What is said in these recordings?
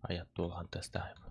Ajattuuhan tästä hyvä.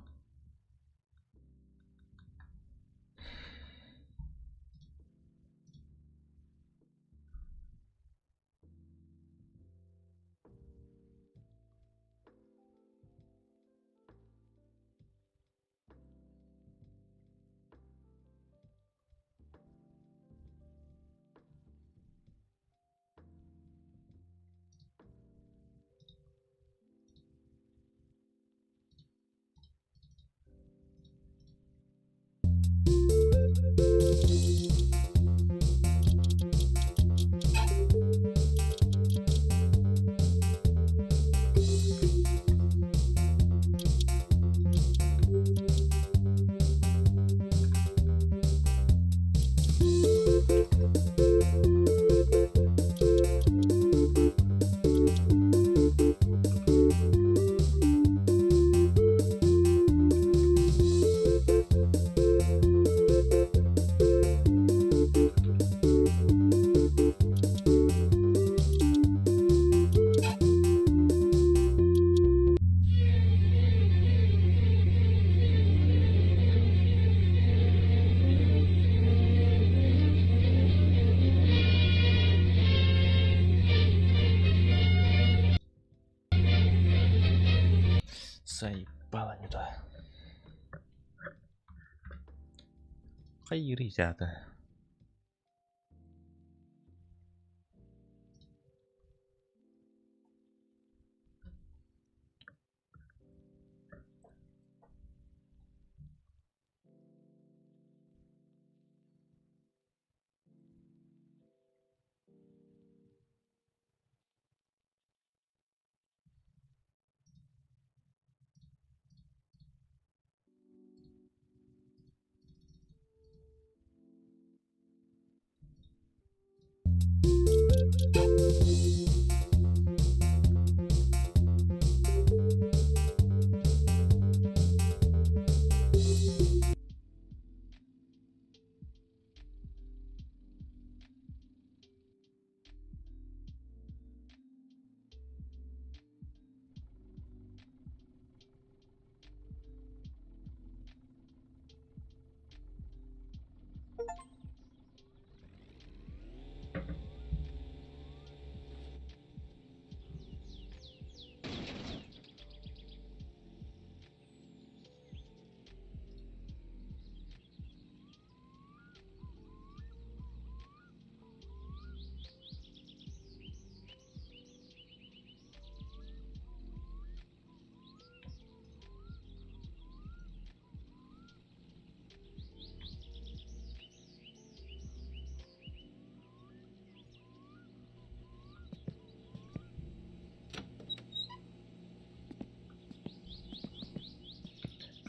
Saippaalan jotain. Kairi sieltä.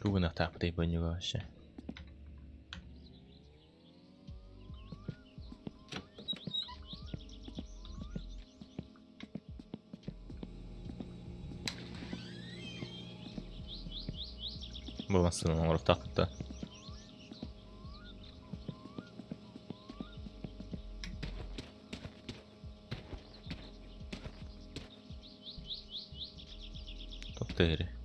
Ruunahtaa patipun juga se. Muassa on ollut taktaa. Totteri.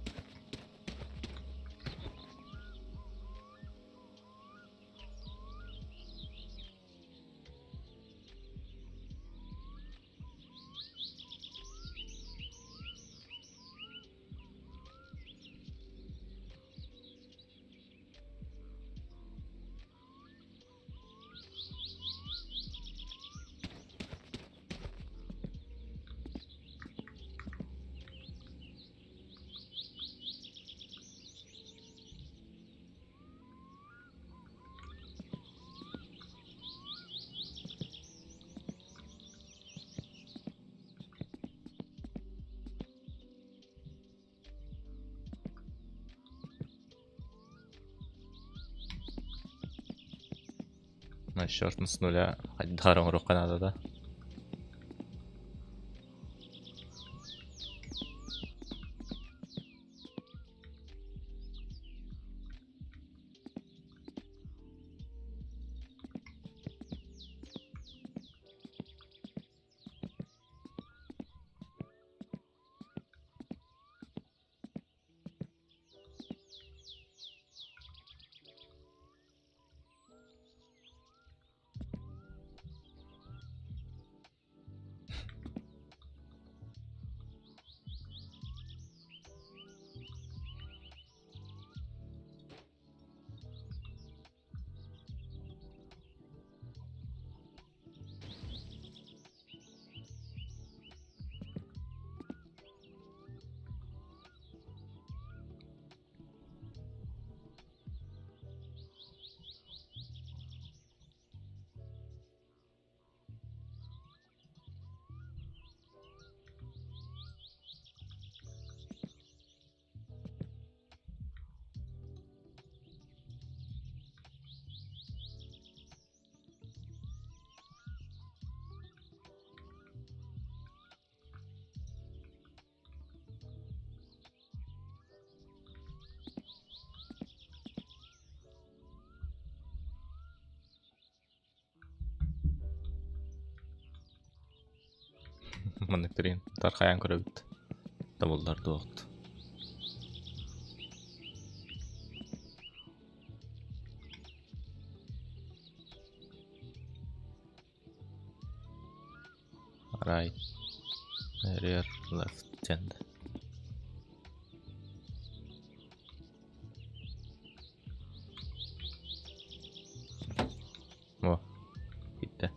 ما الشورت نص نولا حد ظهرهم روقنا هذا ده. Manıktırın. Tarkayan köröbüt. Davullar doğdu. Right. Rear left tend. Oh. Bitti.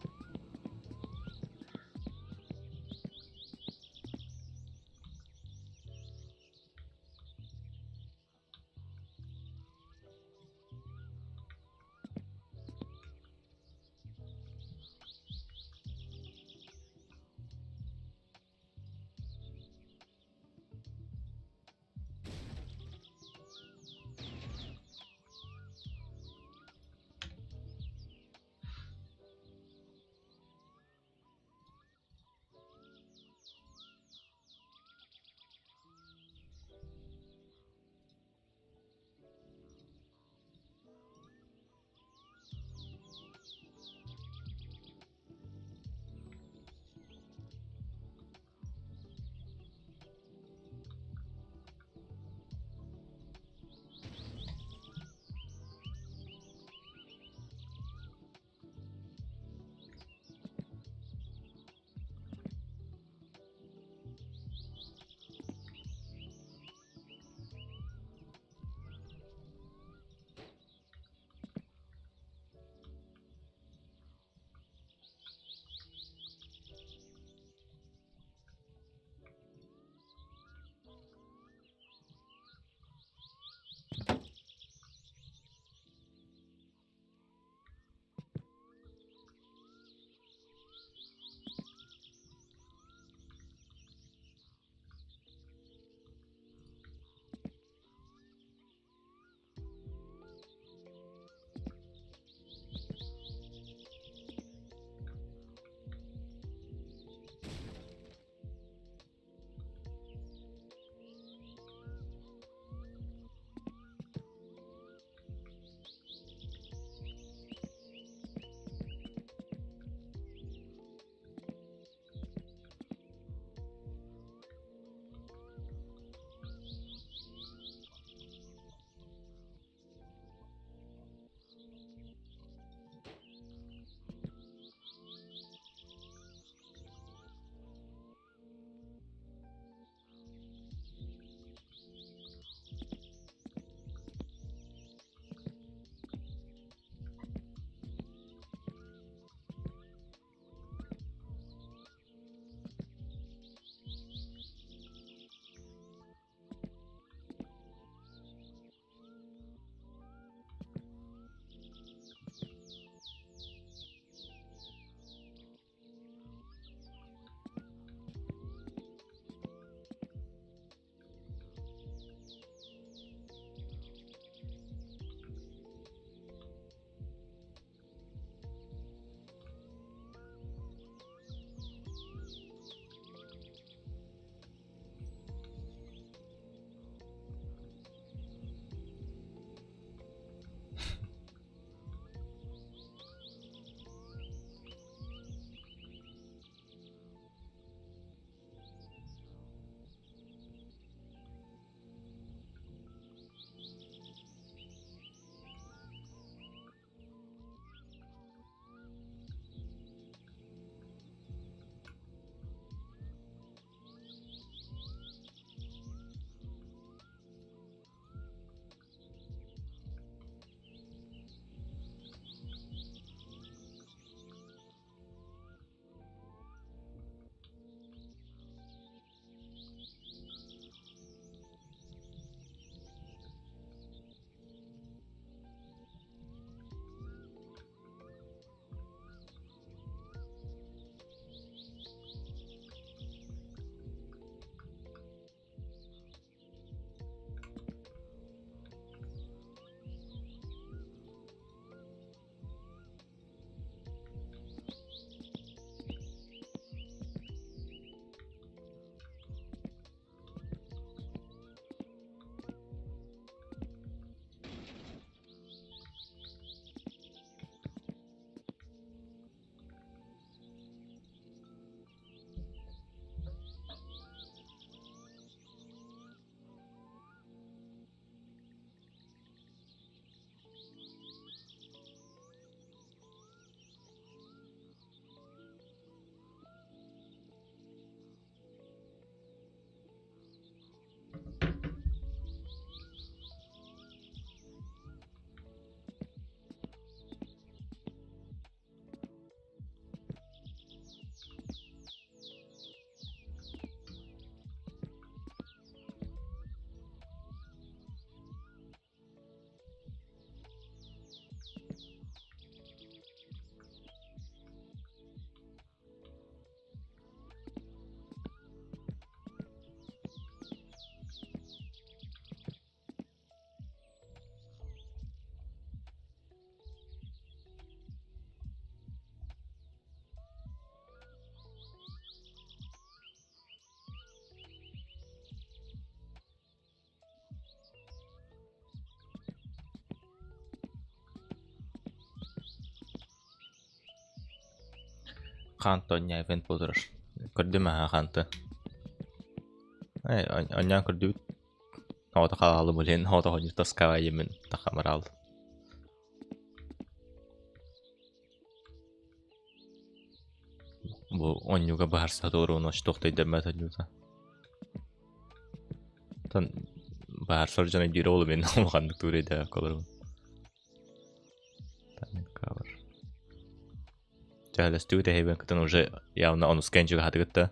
Kantonya event bulurur. Kördüm ha kantı. Onyan kördü. Hawada kalalı bulen hawada hoca taskava yemin takamar aldı. Bu onyuga baharsa doğru onu açtık demez onyuga. Tan bahar sorjana diri olu ben olgandık tureda kalırım. Tan cover. Жаһалас түйдэ хэвэн кытын уже явно он скенжиг хадагытта.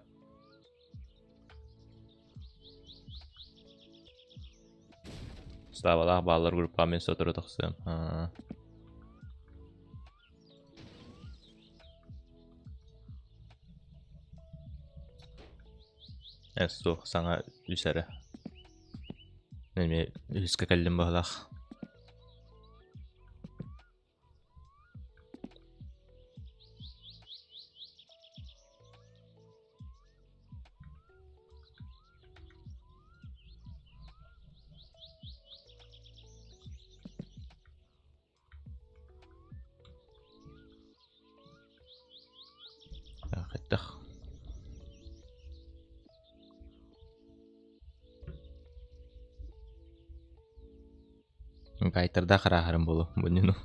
Ставалах баллар группамен сотуру тахсым. Эсто саңа үсәрі. Неме үскә кәлдем бағлақ. Қайттық. Қайтырда қарағырым болу, бұныну.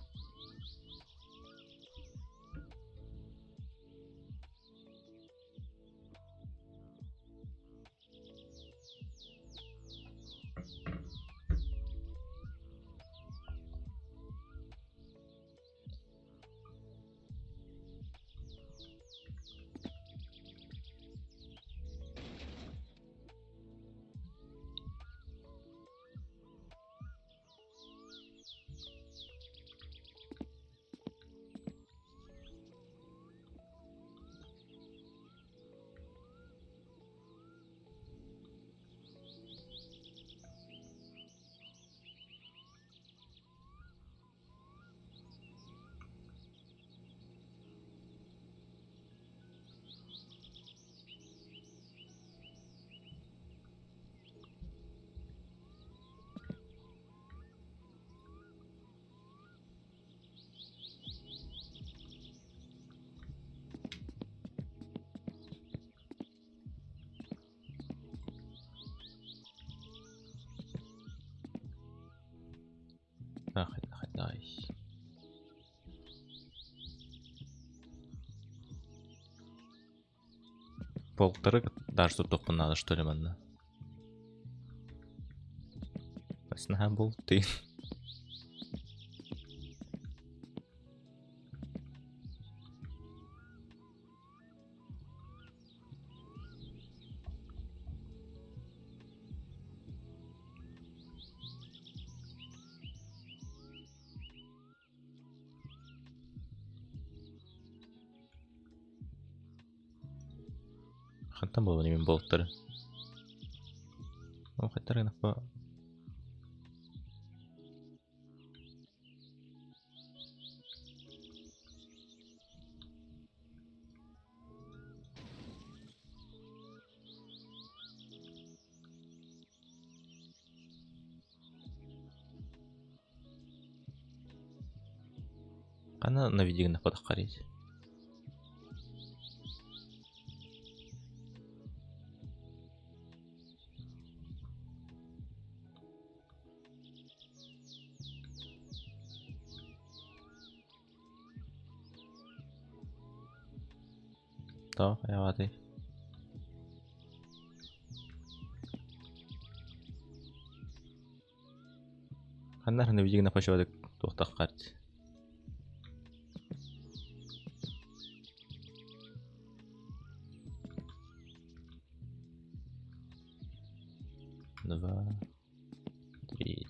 Қайдай. Полторы даже тут только надо, что ли, манна. Сна болты. Хантан болу немен болттары. О, қайттар гынақ ба. Қана наведи гынақ ба таққарейді. Tamam, hadi. Kanlar hani bir nefes aldık, tohtak kart. Два, три.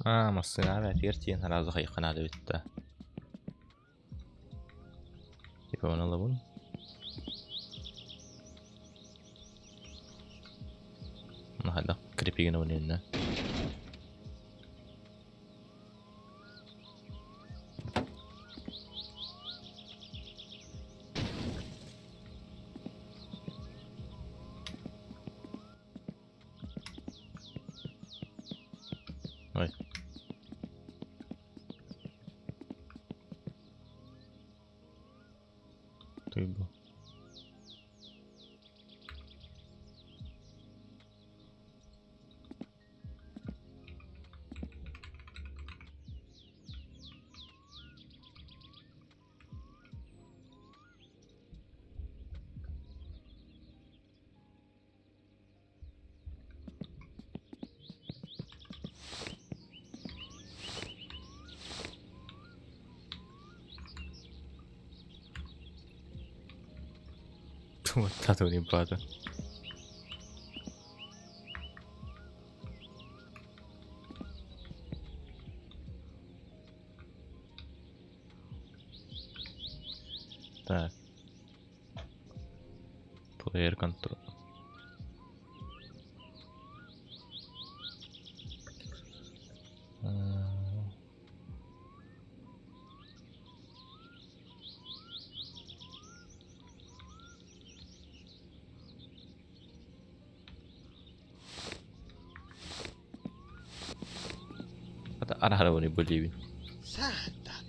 Massina vertirtiin halaza hayqana da bitti. Yapamam alalım. Hadi creepy gene oynayın. Oj. Typ. Tato l'impato. Так. Player control. Ada boleh beli. Satan.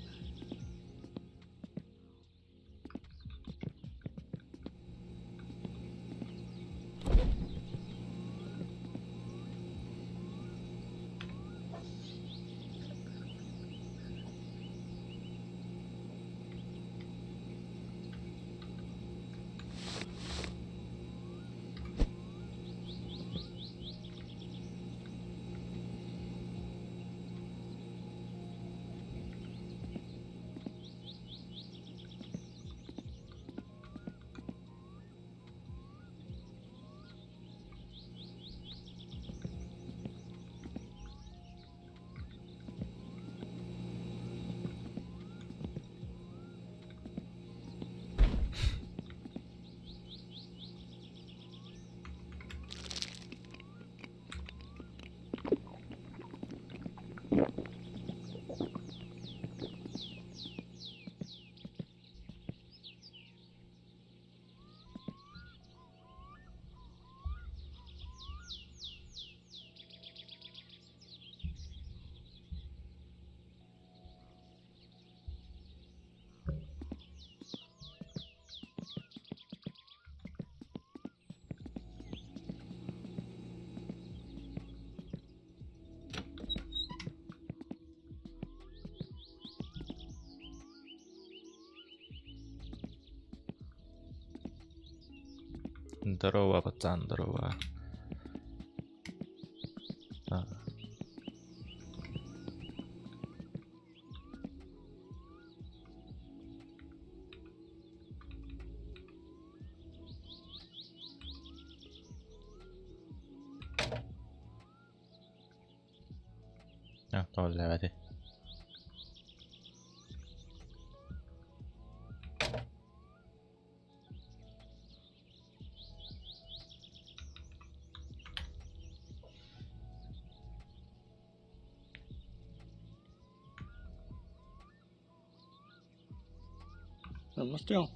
Здорово, пацан, здорово. Tolle hadi. Det måste jag.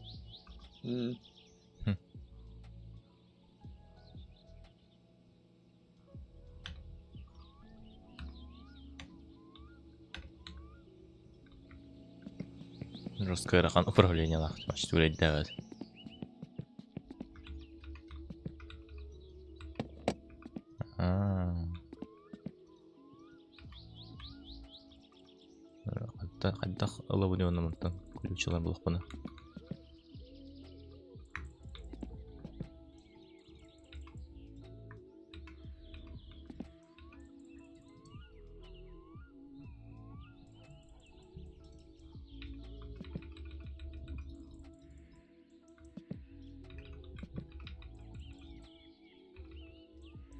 Жесткое управление нахуй, значит, вроде давать. Қайда алабыны онамынтан ключилар болып қана.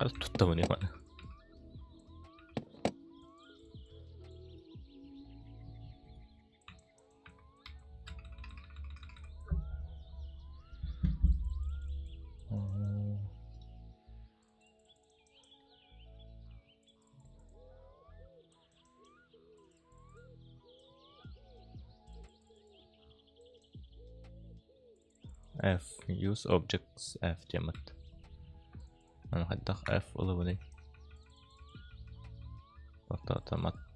Tuttu bunu bana. F use objects F ديمت أنا هدخ F أولوني بطاطا مت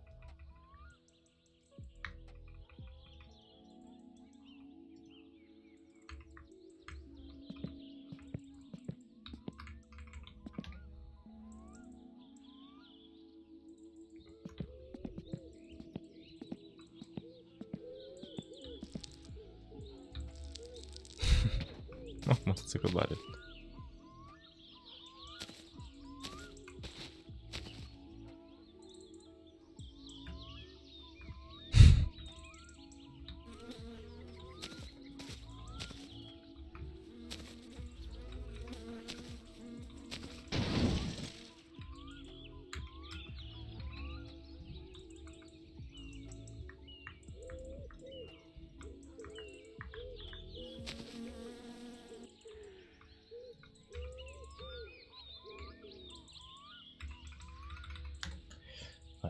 موتوسيكل بارد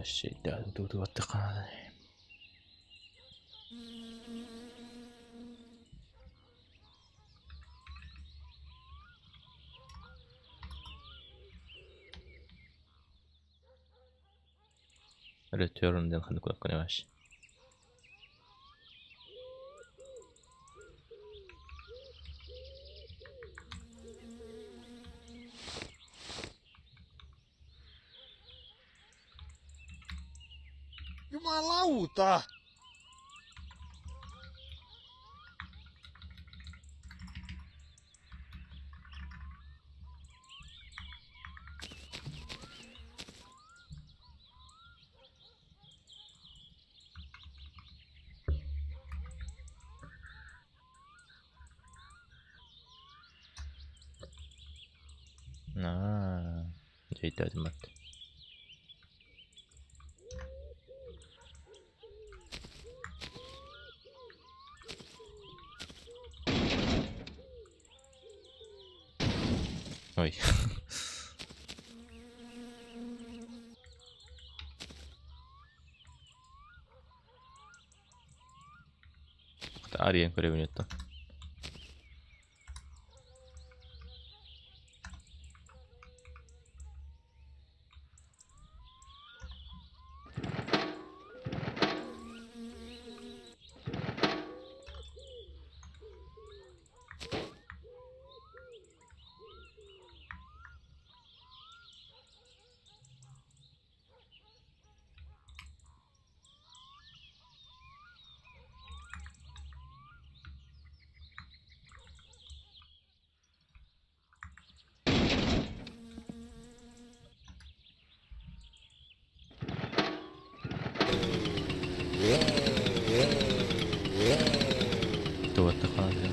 الشيء ده الدود والتقال return دي خلينا نكون ماشي Jumalauta! جيد أدمت Oj. Arjen көрөбүнөт да. تو التقاعد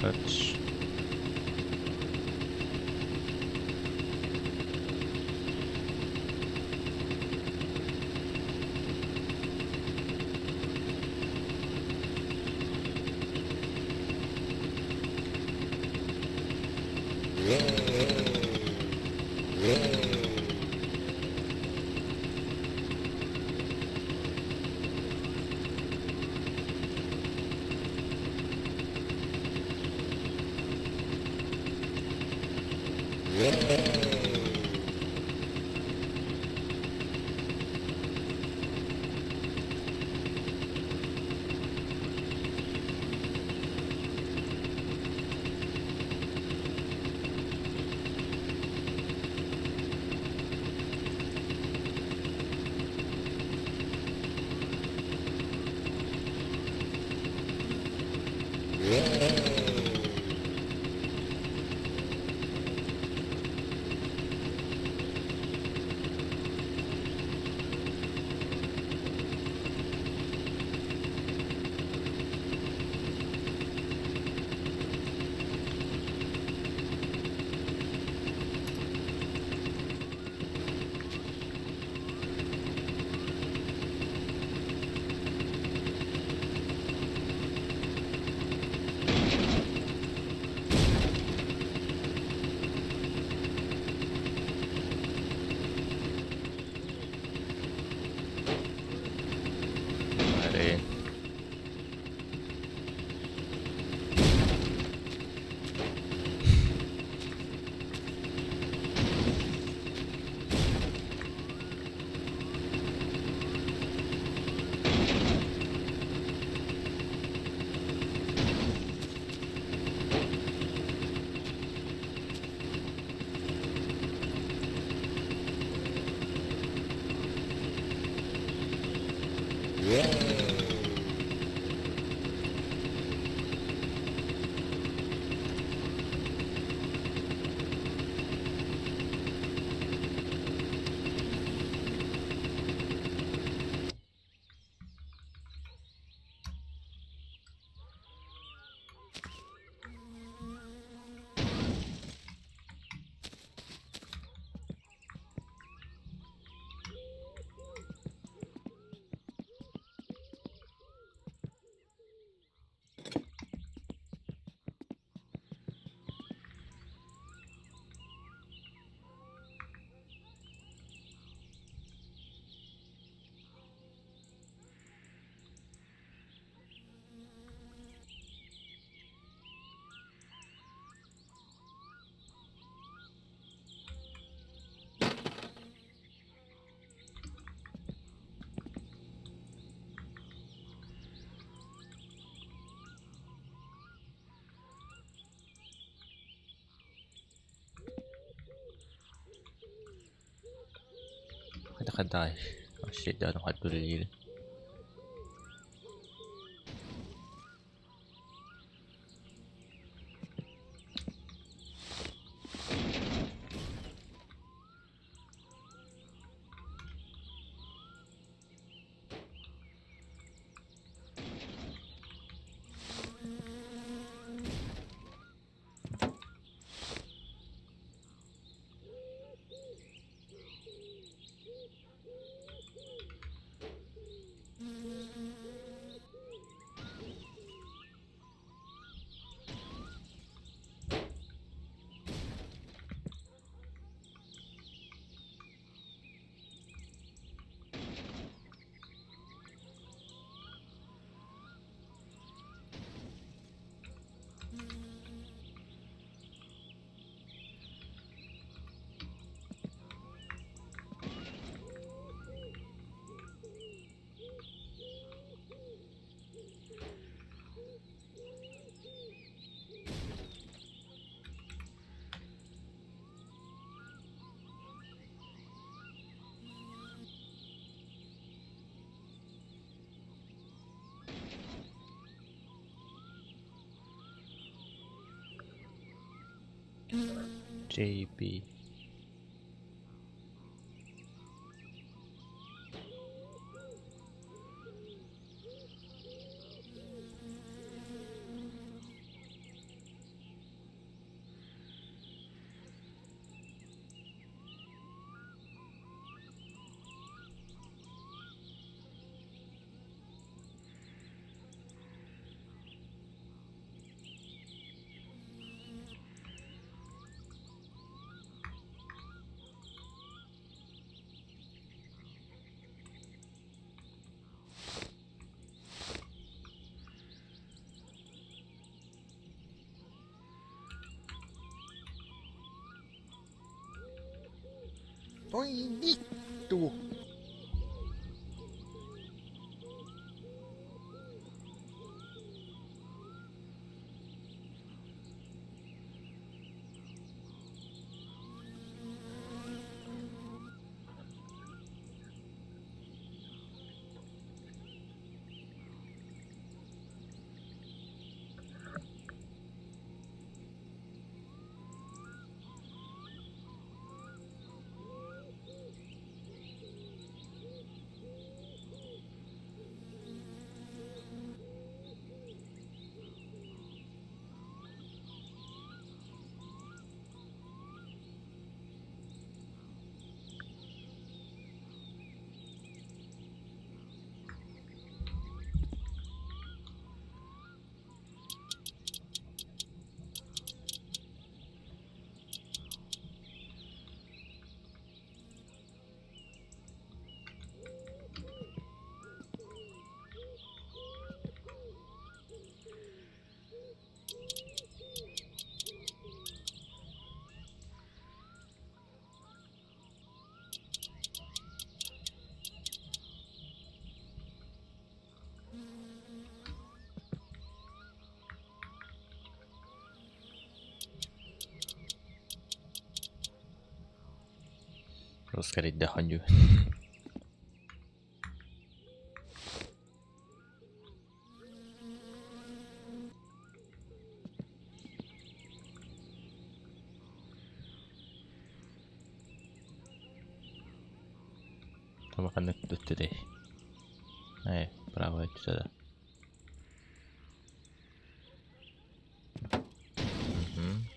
Touch. dai. Oh shit, I don't have to read. JP. Oi, tu. Lo scared the honju. Coba connect to today. Prawa itu sudah. Mhm.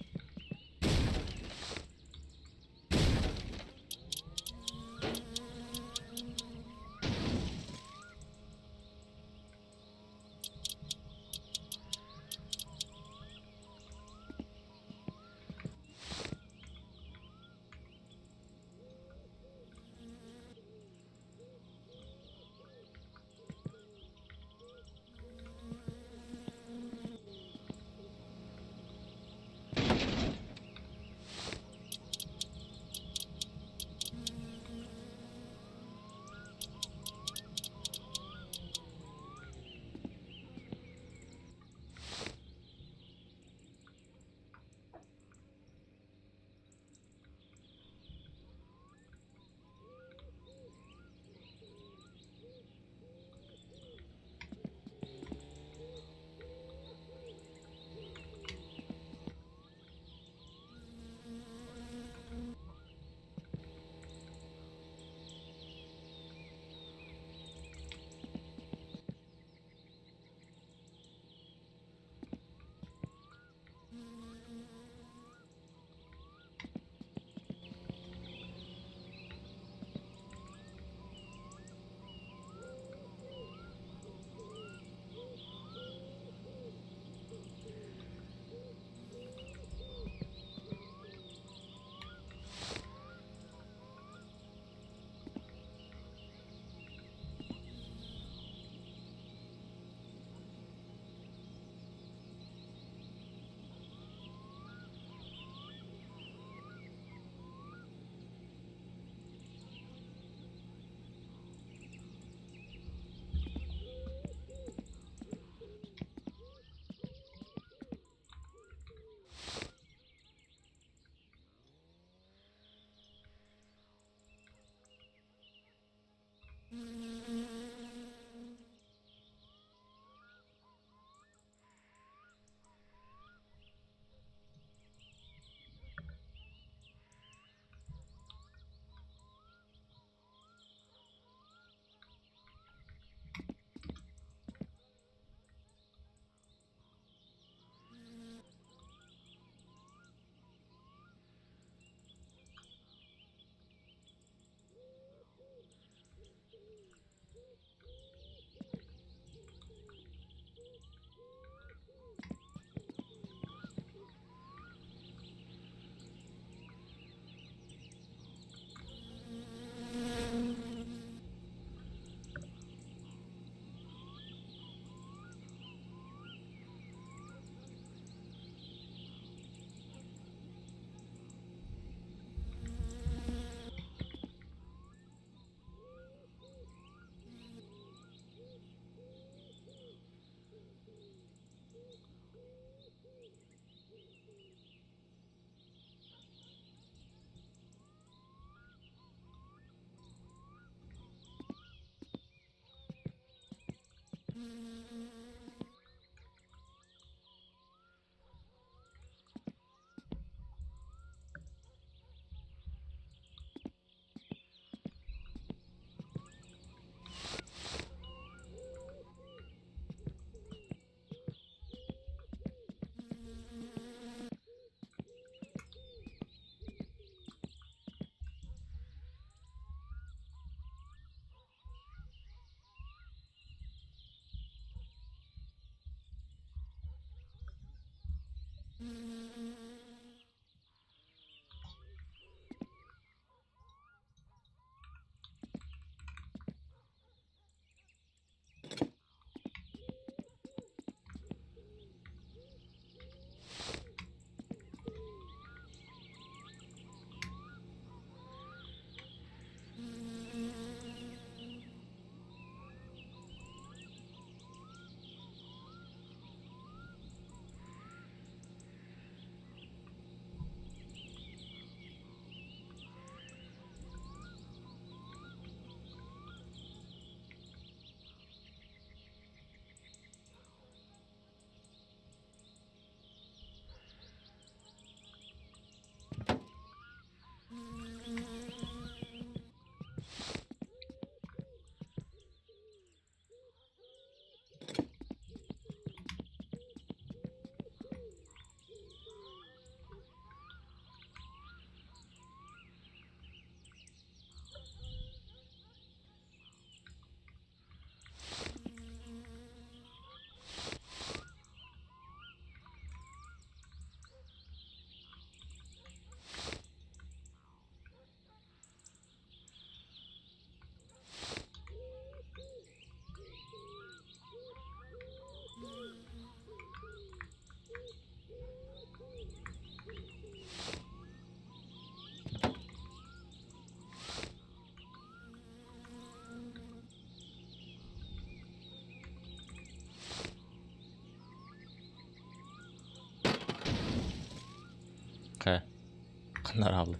Канаралы.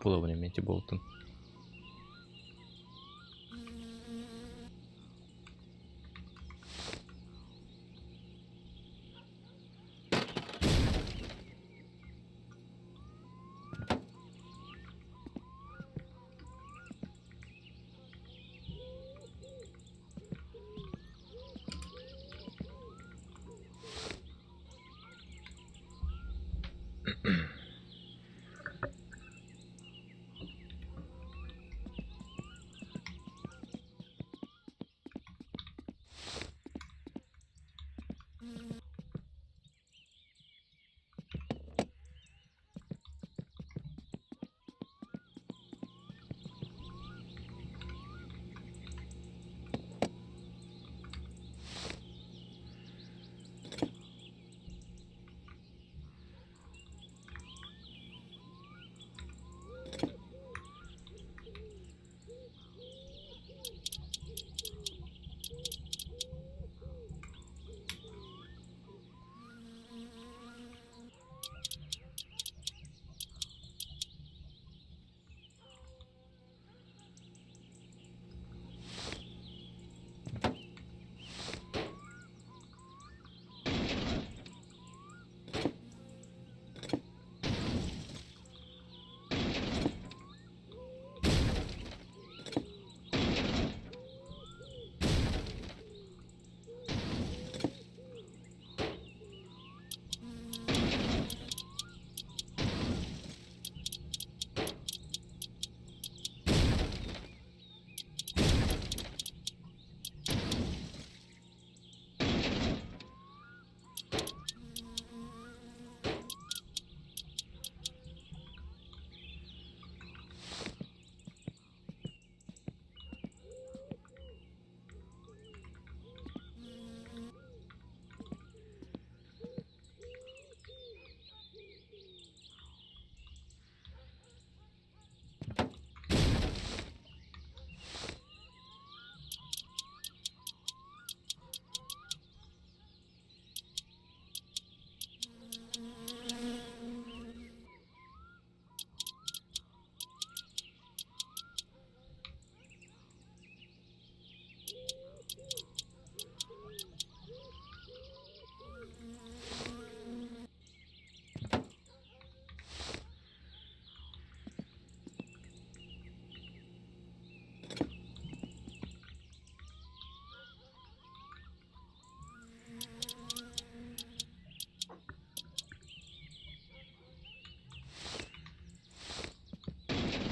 Было время эти болтон.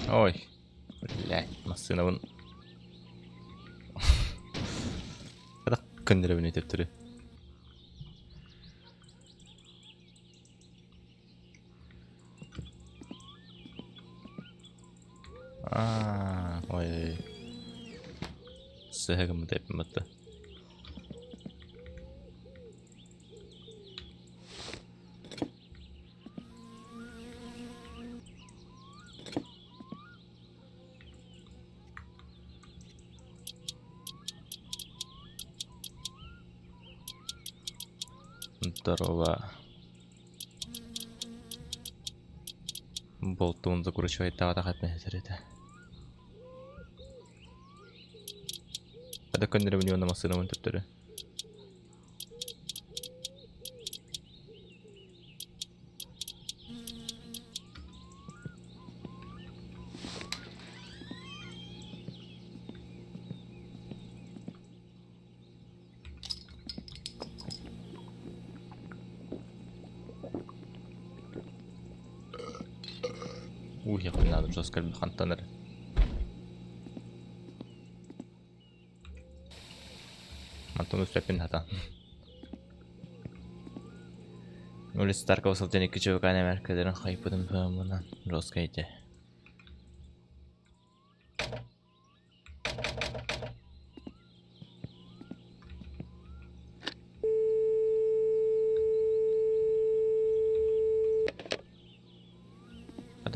Ой, блядь, машина вон. Когда көндөрөбүн өтөп туру. Ой. Сэгэм дэп мата. Здорово. Болтун закручивает тағатақат мәселеті. Kada көндөрөбүн юна машина өтөп туру. Я надо жестко хантанер. Антон үстәпен хата. Улис Старка высылтен 2 чевкане мәркәдерін хайпыдың бөмінен жостка ете.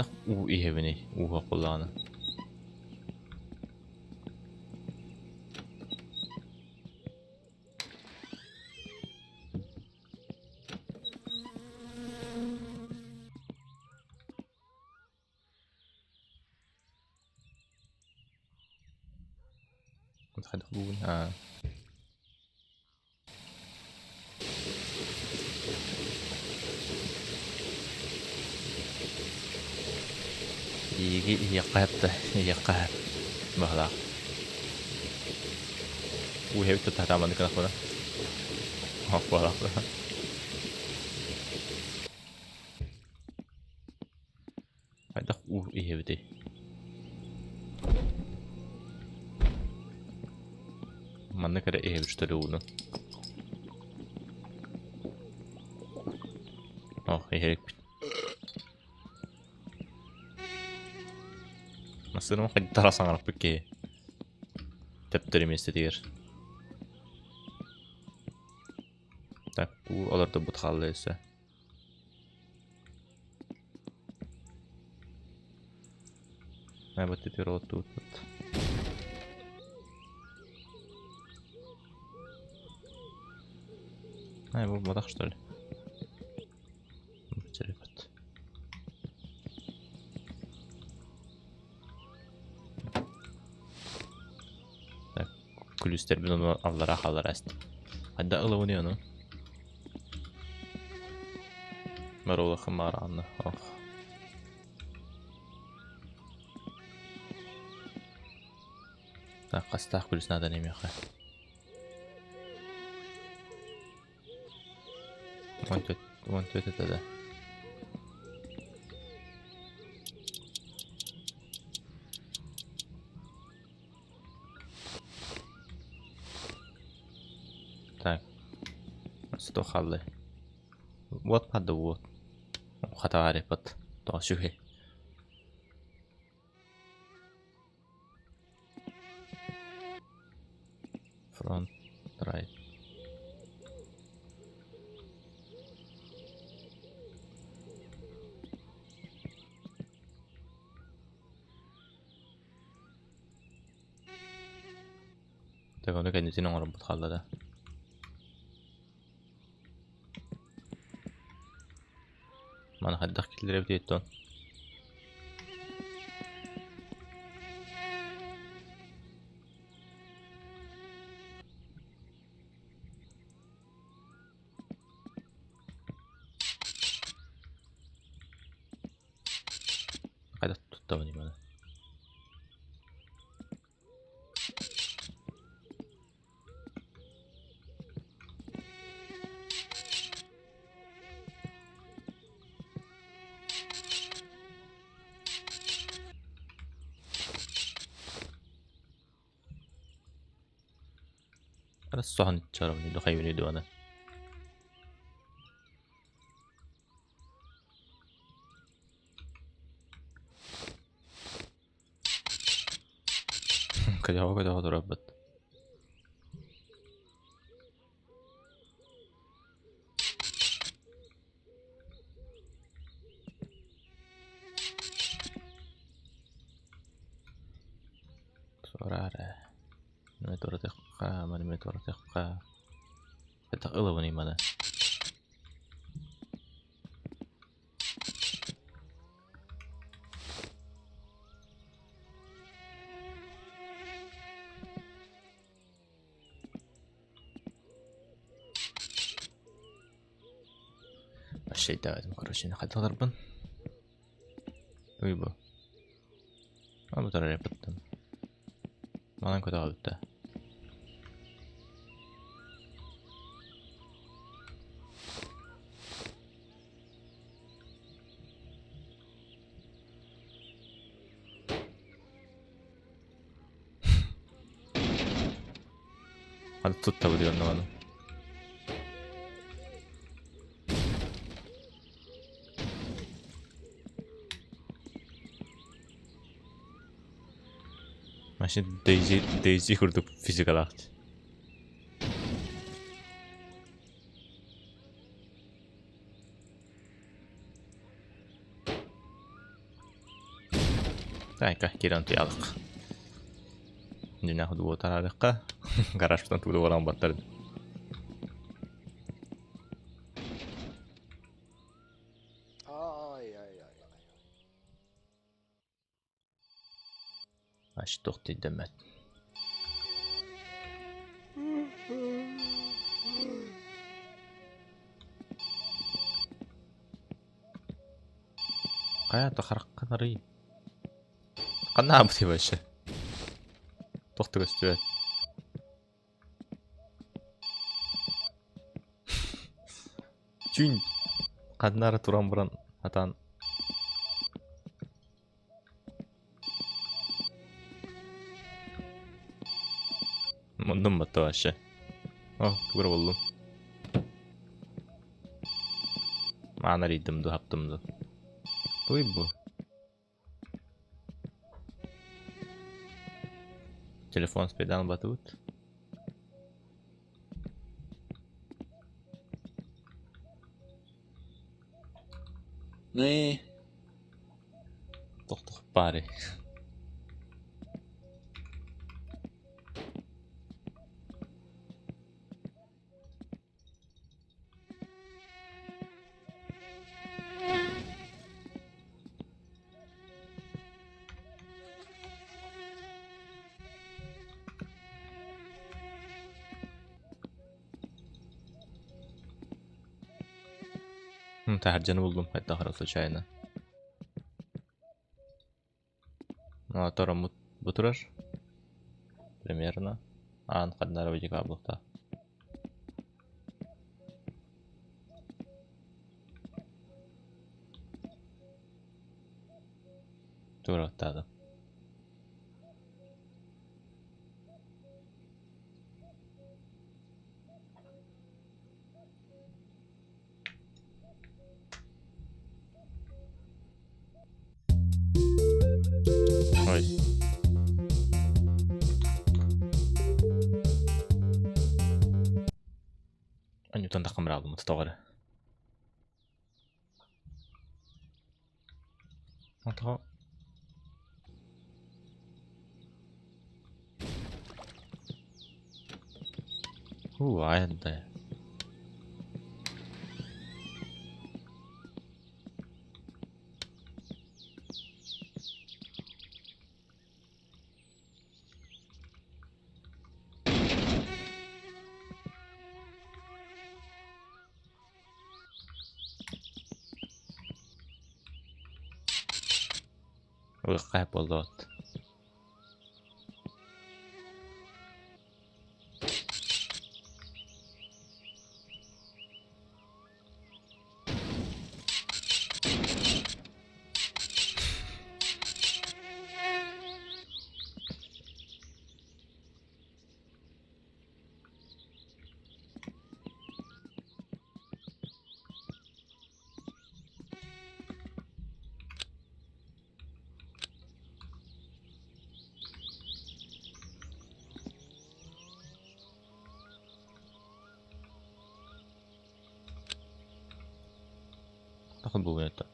Хайдах уу ихэвэний уу хулаана. Хайдах уу 이게 약간다 약간 뭐라 우회부터 다 담았는 거나 뭐라 딱 우회부터 맞는 거래 что ли уну 이해 مثلا قد درس عن ربك تبتري من استدير так bu olar da butxallaysa ما بتدي روت тут его модах что ли телепат так kulüster ben onu allar ast hadda ılawını onu marola xamaranı так qastaq kulüs nadan emiyaqa вон это да так что халлы вот падда вот хатаари бат тоошүхэ front right так оно конечно не работает халлада mana haddaq killerib deyton qada tuttabani mana Ada sohan cara ni do kayu ni do ana كده هو ربط suara metode tekka mana metode tekka kita elo ni mana الشيء ده مكروشين حد ضربن ويبا ما بترى ريبتن ما أنا كنت أقولته هذا توتا بدي أنا ماشي ديجي kurduk fizik alarak. Так, кирен туялык. Dünya hudu bu tarafta. Garajdan tuğlu olan batırdı. Ay ay ay ay. Açtık dedim ben. Kaya takarık kanarı. Kanna bu diye başı. Doktor üstüne. Çün. Kanları turan buran atan. Mundum battı başı. Oh, kıvır buldum. Mana ridim du haptım du. Uy bu. Telefon spedan batut. Ne? Tok bari. Tercanı buldum. Hatta harası çayına. Toro buturar. Примерно. Kanlar öcek ablıkta. Dur hatta da. Ой. Ньютон takım aldım doğru. Hatta ayda. Kayıp oldu ot. Takım bu yöntem.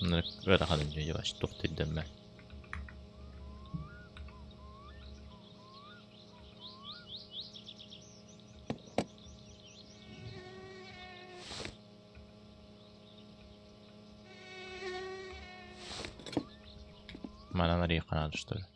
Bunları böyle halınca yavaş tok dedim ben. Mana nereye kanal düştü?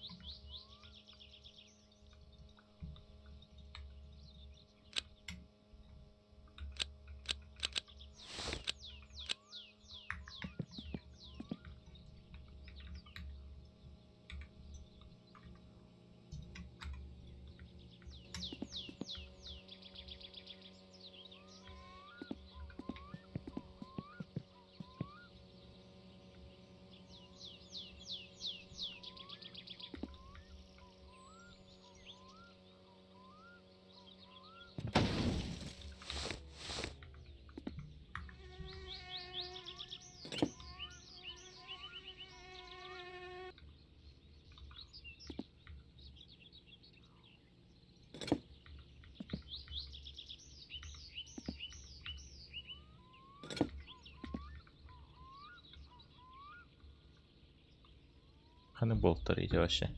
Қаны болттар ете вообще.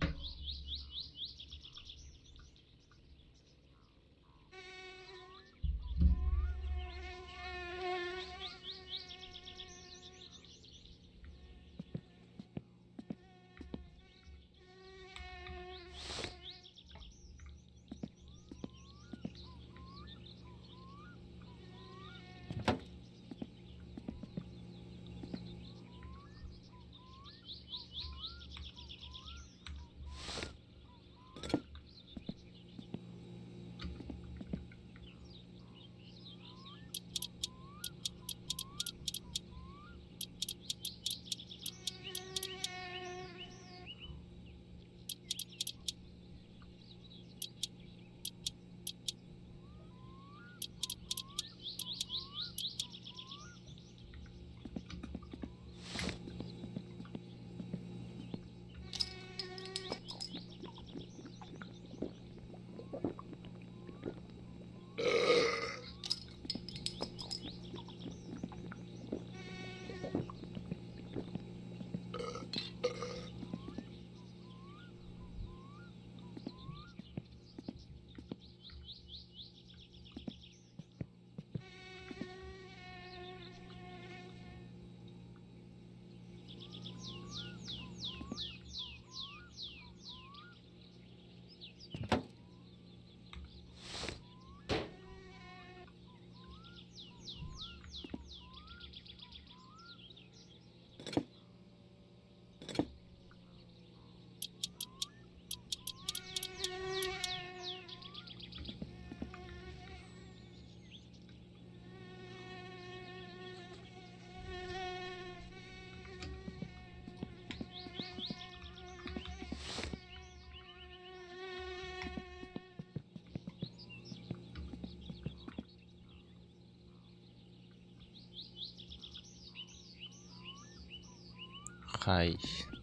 Хай,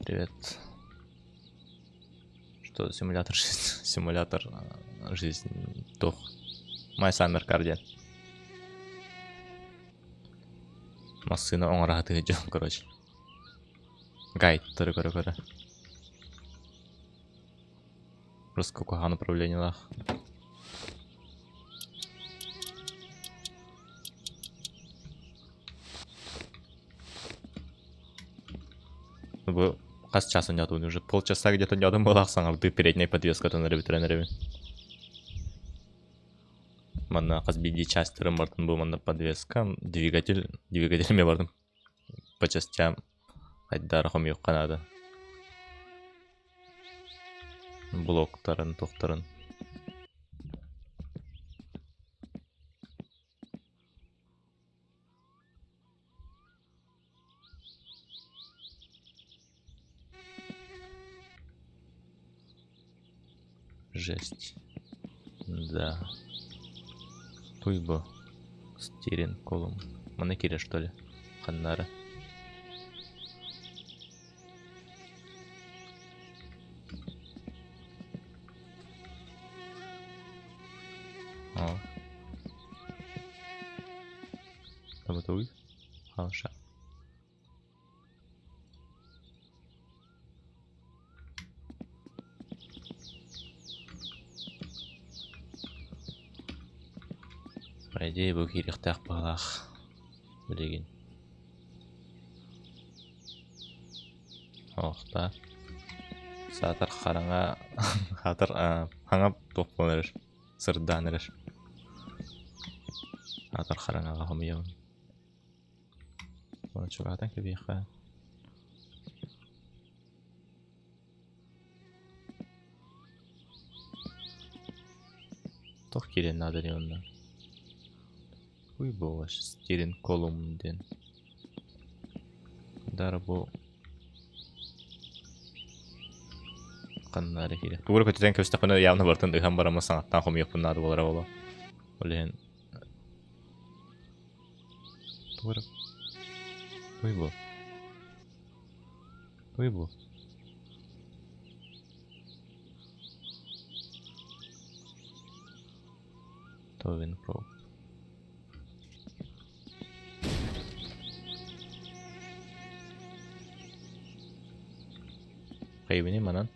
привет. Что, симулятор жизни? Симулятор жизни. Тух. My Summer Guardian. Машина оңыраты жол, короче. Гайд, көрі. Просто какое направление лах. Қас часын ятуын уже полчаса где-то ядым болақ саңа ты передняя подвеска тоныры бітіренірі. Мана қас биди частырым бардым бұл мана подвеска, двигателіме бардым. По частям айдар қом yok қанады. Блоктарын, тоқтарын. Жесть. Да. Туйбо. Стерин колум. Манекире, что ли? Ханнара. О. Там это уй? Халша. По идее, бұл керектақ бағлақ білеген. Оқта. Сатыр қараңа қатыр аңап тоқпан әріш. Сырдан әріш. Сатыр қараңа қағым еуін. Оны чуғатан көбейіққа. Тоқ керен надыр еуінна. Уй болаш, стерин колумден. Дарбо. Қаннары керек. Туғыры көтеден көстіқпіні явны бартын ұйхан барамыз саңаттан қом еқпін нады болара болу. Олеген. Туғыры. Уй бол. Уй бол. Товин проб. Kaybını manan.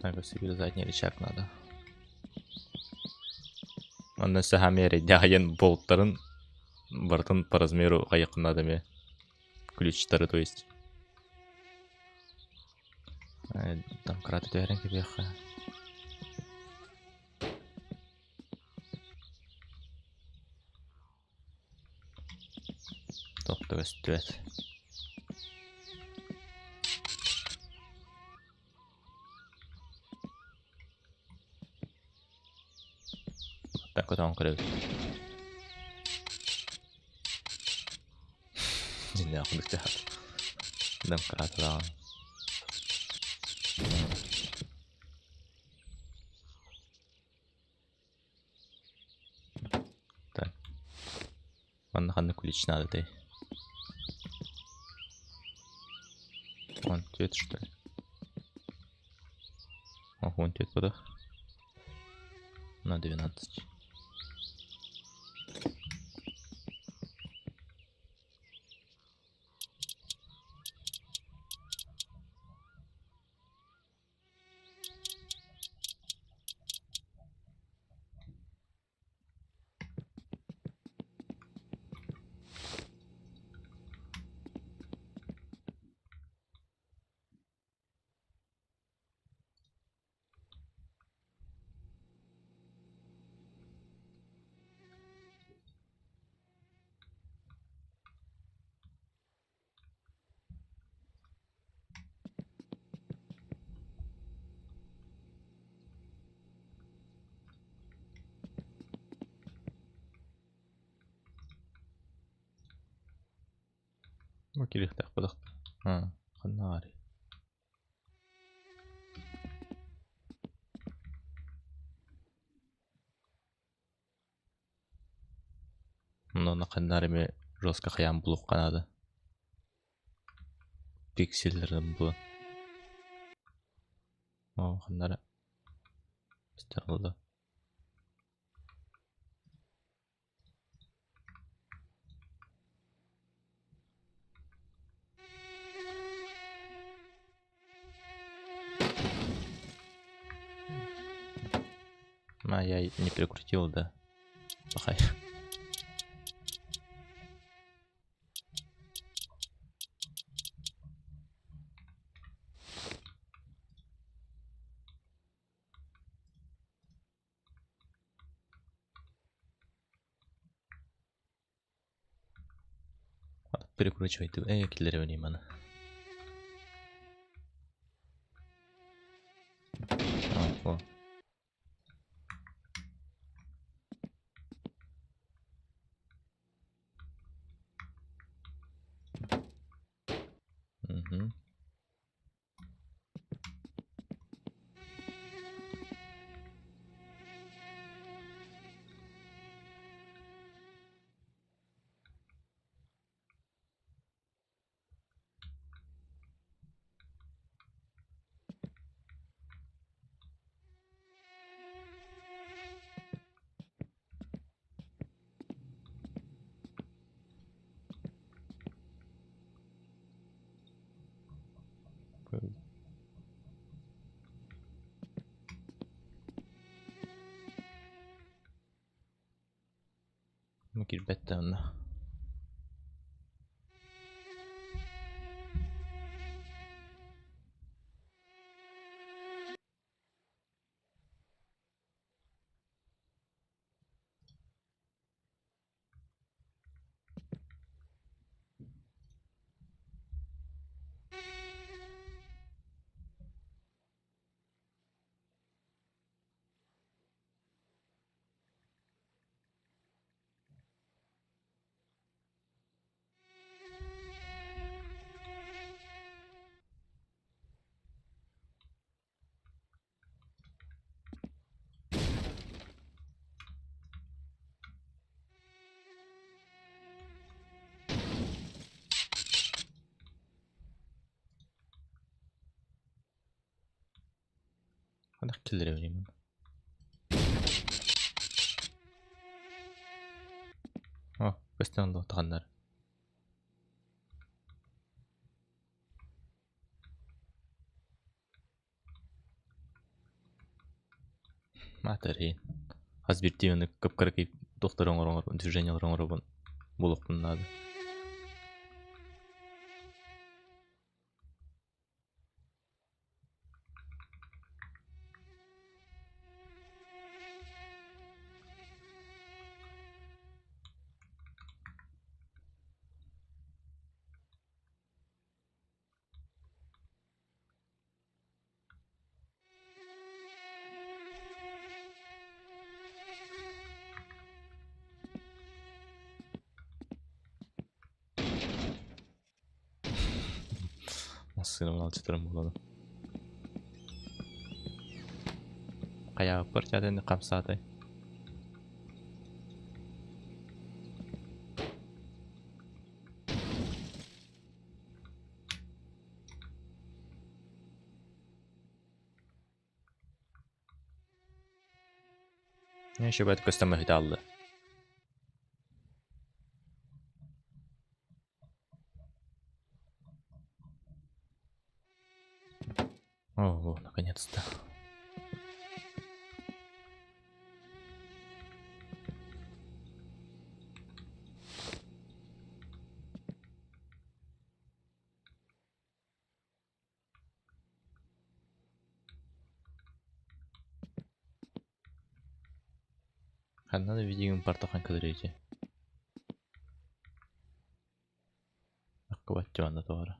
Наверное, себе задний рычаг надо. Ondan sonra hem yere дяген болттарын бартын по размеру аяқында ме ключтары, то есть. Домкрат өтерін кебеққа. Тоқты өстіет. Так вот он крыв. Не охуй тяхат. Домкрат да. Так. Ванна ханна ключ надо ты. Вон цвет что ли? О, вон цвет подох. На 12. ما كيف تاخذ ها خناري мына қандарыме жестко қиян болып қанады пиксельдердің бұл қандары істерді я не прикрутил, да. Плохая. Перекручивай ты киллерирование мана. О. Угу. Mycket bättre än Kanaqa keldirevereyman. Oh, көстен отағандар. Материн. Азбиртивны көпкөрөк докторың ораңор, движение ораңор бун. Булыктын нады. Сыным алчытырым болду. Каяп бар жадын камсатай. Ne işe bayat көстөмө хите алды. О, наконец-то. Надо видео партахан кыдырыйчы. Аккабат жуанда тоора.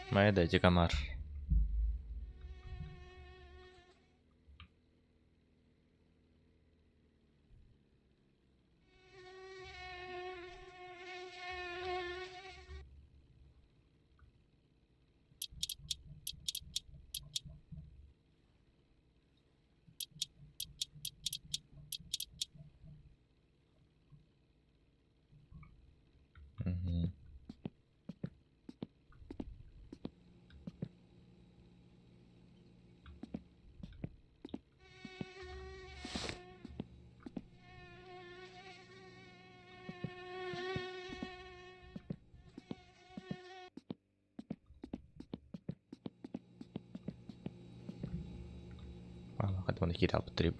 Майда жекамар. Hadi onu geri alıp durayım.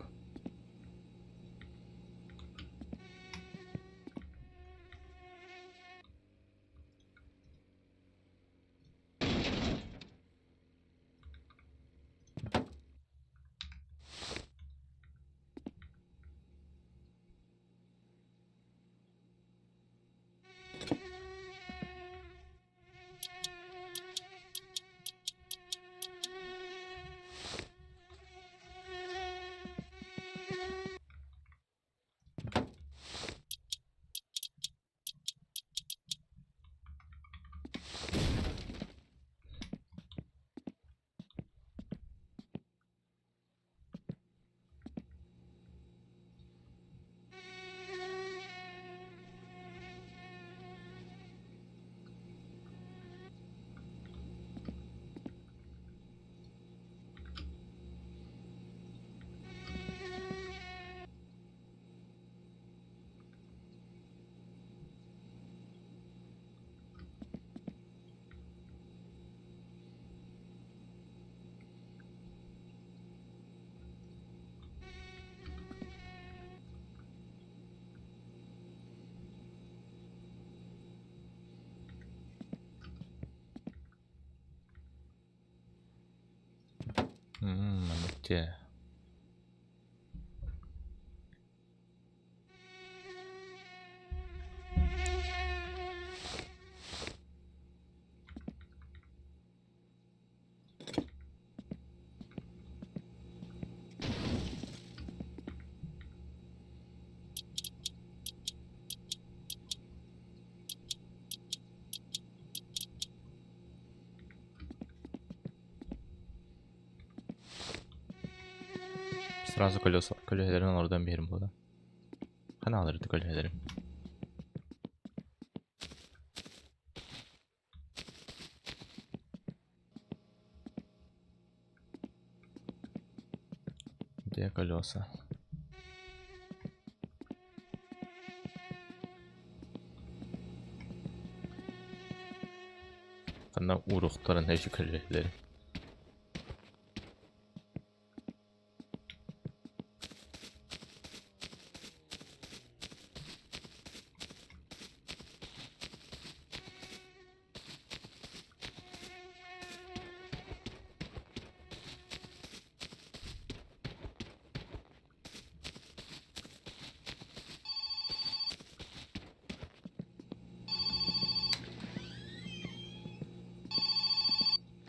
Манекте. Сразу колесlerin oradan bir yerim bu da. Hani alırdı kolelerim. Где колеса? Bana urukların hepsi kolyeleri.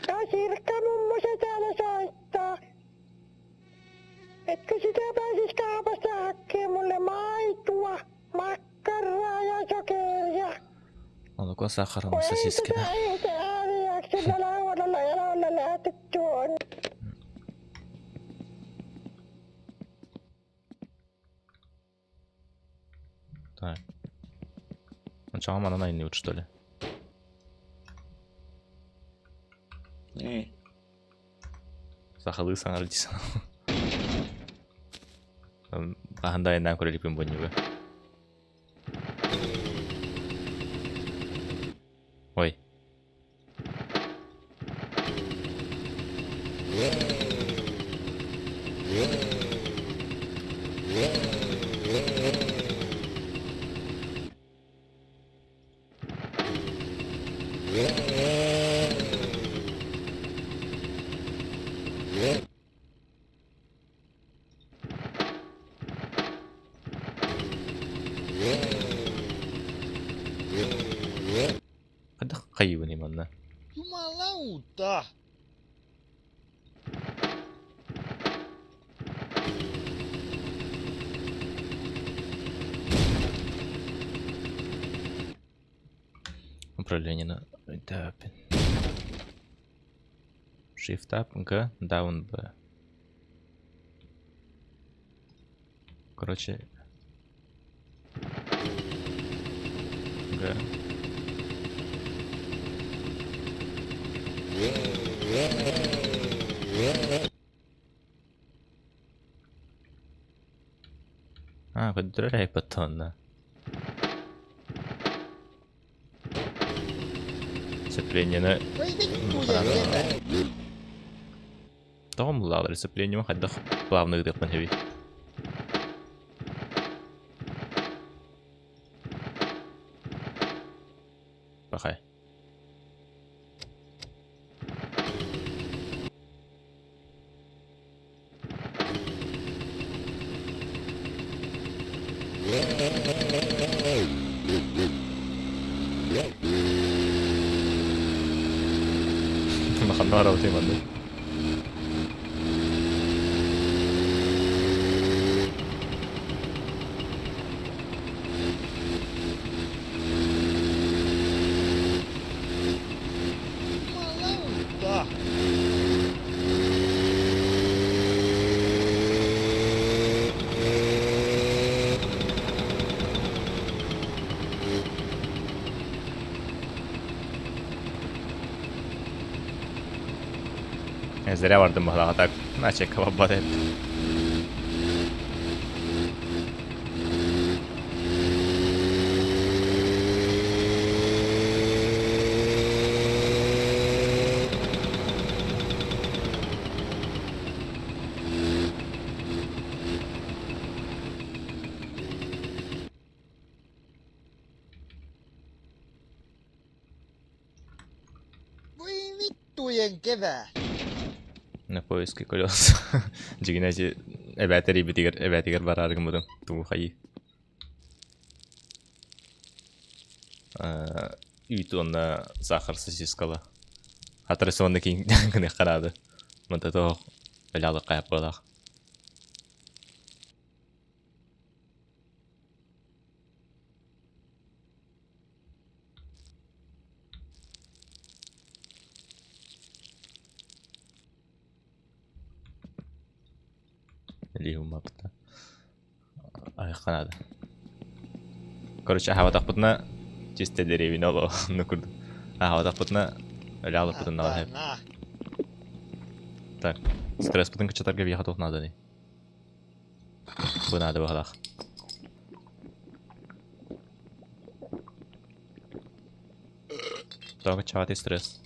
Ja Sirkka mummo se täällä soittaa. Etkö sitä pääsis kaupasta hakkee mulle maitoa, makkaraa ja sokeria? Oliko sakaron sosiskina? Ei se ääniäksellä lauanalla jaloilla lähetetty on. Так. Сначала она найнют, что ли? Niin. Сахалы санардисан. Vähän da enää kuin lipin bunyiga. Oi. Hadi kayıbın imanla. Jumalauta! Управление на этапе. Shift up, G, down, B. Короче. G. Controller button. Сцепление на... Том лавр сцепление ходах плавных дыхман heavy. Пахай. Makan nara uti manda. Jumalauta! Зря вардым махлага так. Наче кавабадет. Voi vittujen kevää! На поиски колес. Джигнати эбатери битигер барарыг модон туу хай. Ютонна сахар сосискала. Атрасонны кин гэнэ харады. Мата то элалы кайып болах. اللي هما بتا قناة. Короче, хаватақпытна чисто деревина оло нукурду. Хаватақпытна лялыпытын нала хеп. Атана. Так, стресс пытын кычатарга вияхатук надо не. Бу надо багалах. Тога чавати стресс.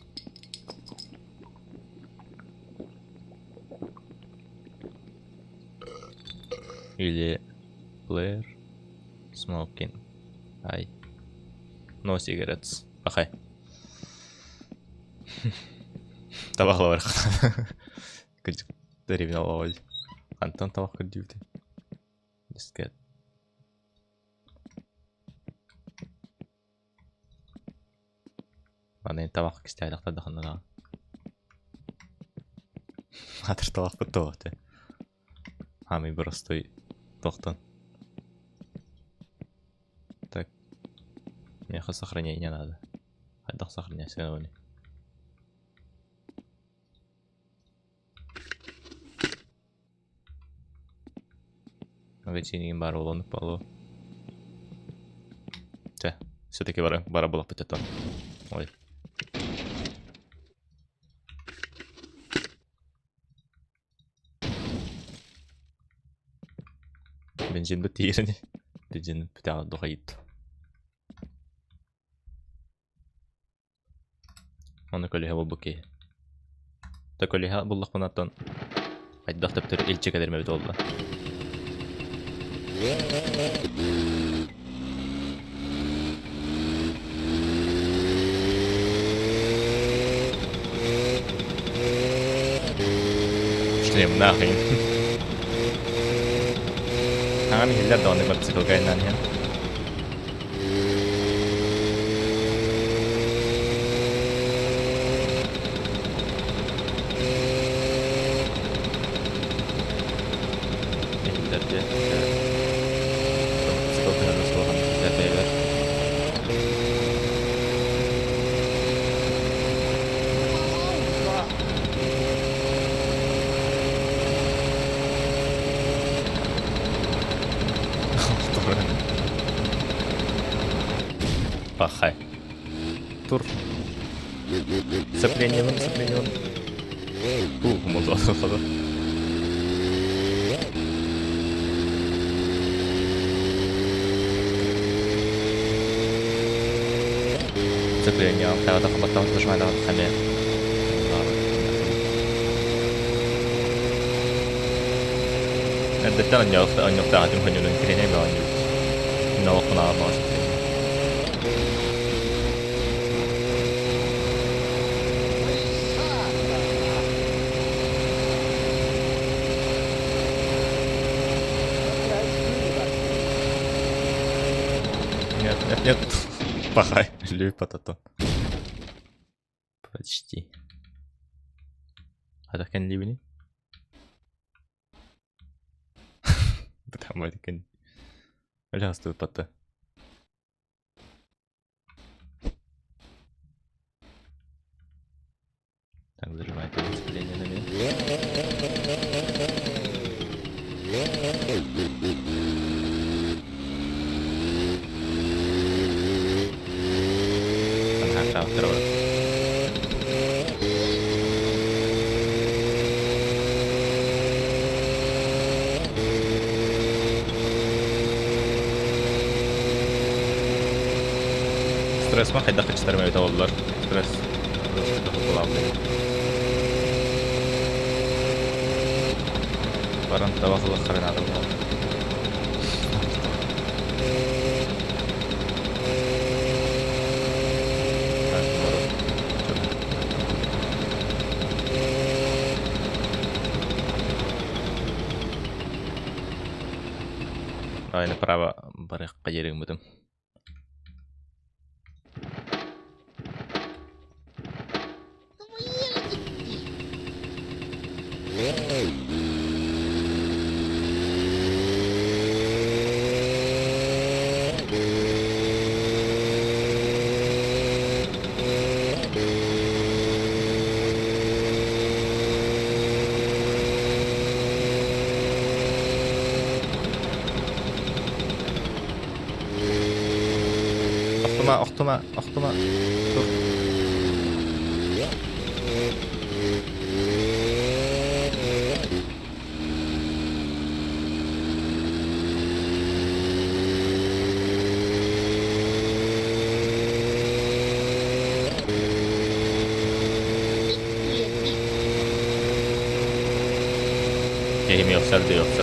Или player smoking. Ай. No cigarettes. Ахай. Табақла бар. Күдік дәребін алауыз. Антон табақ күрдеуді. Дискет. Бана енді табақ кісті айлақта дақынды. Атыр табақ бұтты оқты. Самый простой тоқтан. Так. Мне сохранение надо. Отдох сохранять сгоновали. Магазин бар улонуп полу. Все-таки бара было пытаться. Ой. Бензин бітейіріне. Бензин бітеға дұғайыд. Оны көліға бұл бұкей. Та көліға бұллық бұнаттан айдақ тәптір елче кәдер мәбіт олды. Шлем нахрен. Ага, михиллер да оны мотоцикл кайнан я. Пахай. Тур. Сцепление. Мотор. Сцепление. Когда так потом нажимай на хаме. Это тян не офта, он не офта, тем ханю не крене ганю. Но окна может. Нет. Пахай. Люпа-то. Почти. А так can ливни? Потому это can. Ляс тут пота. Так, зажимай это сцепление на меня. Второй. Стресс махать да хочет армию того доллар. Стресс. Баран того хрена надо было. Ай, направо барах поедем будем. Oktuma. Dur. Kehim yoksaldı yoksa.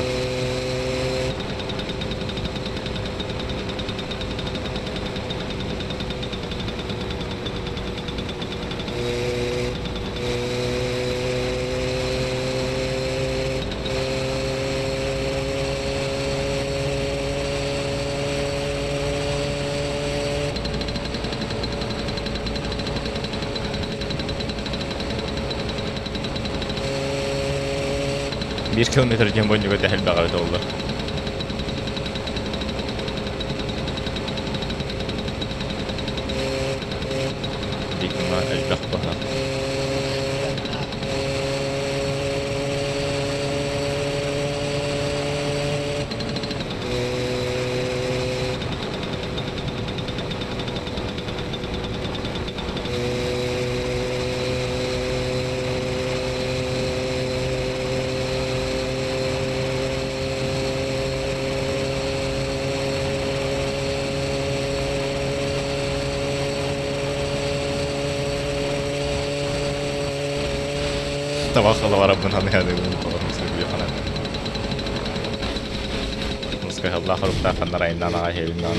Bir kilometre jen boyunca dehil bağırdı oldu. Dikma elbaq baha. Tabaxla var bundan yani bunu söylüyor falan. Muska Allah harufta kanlar ayından ağa hevinden.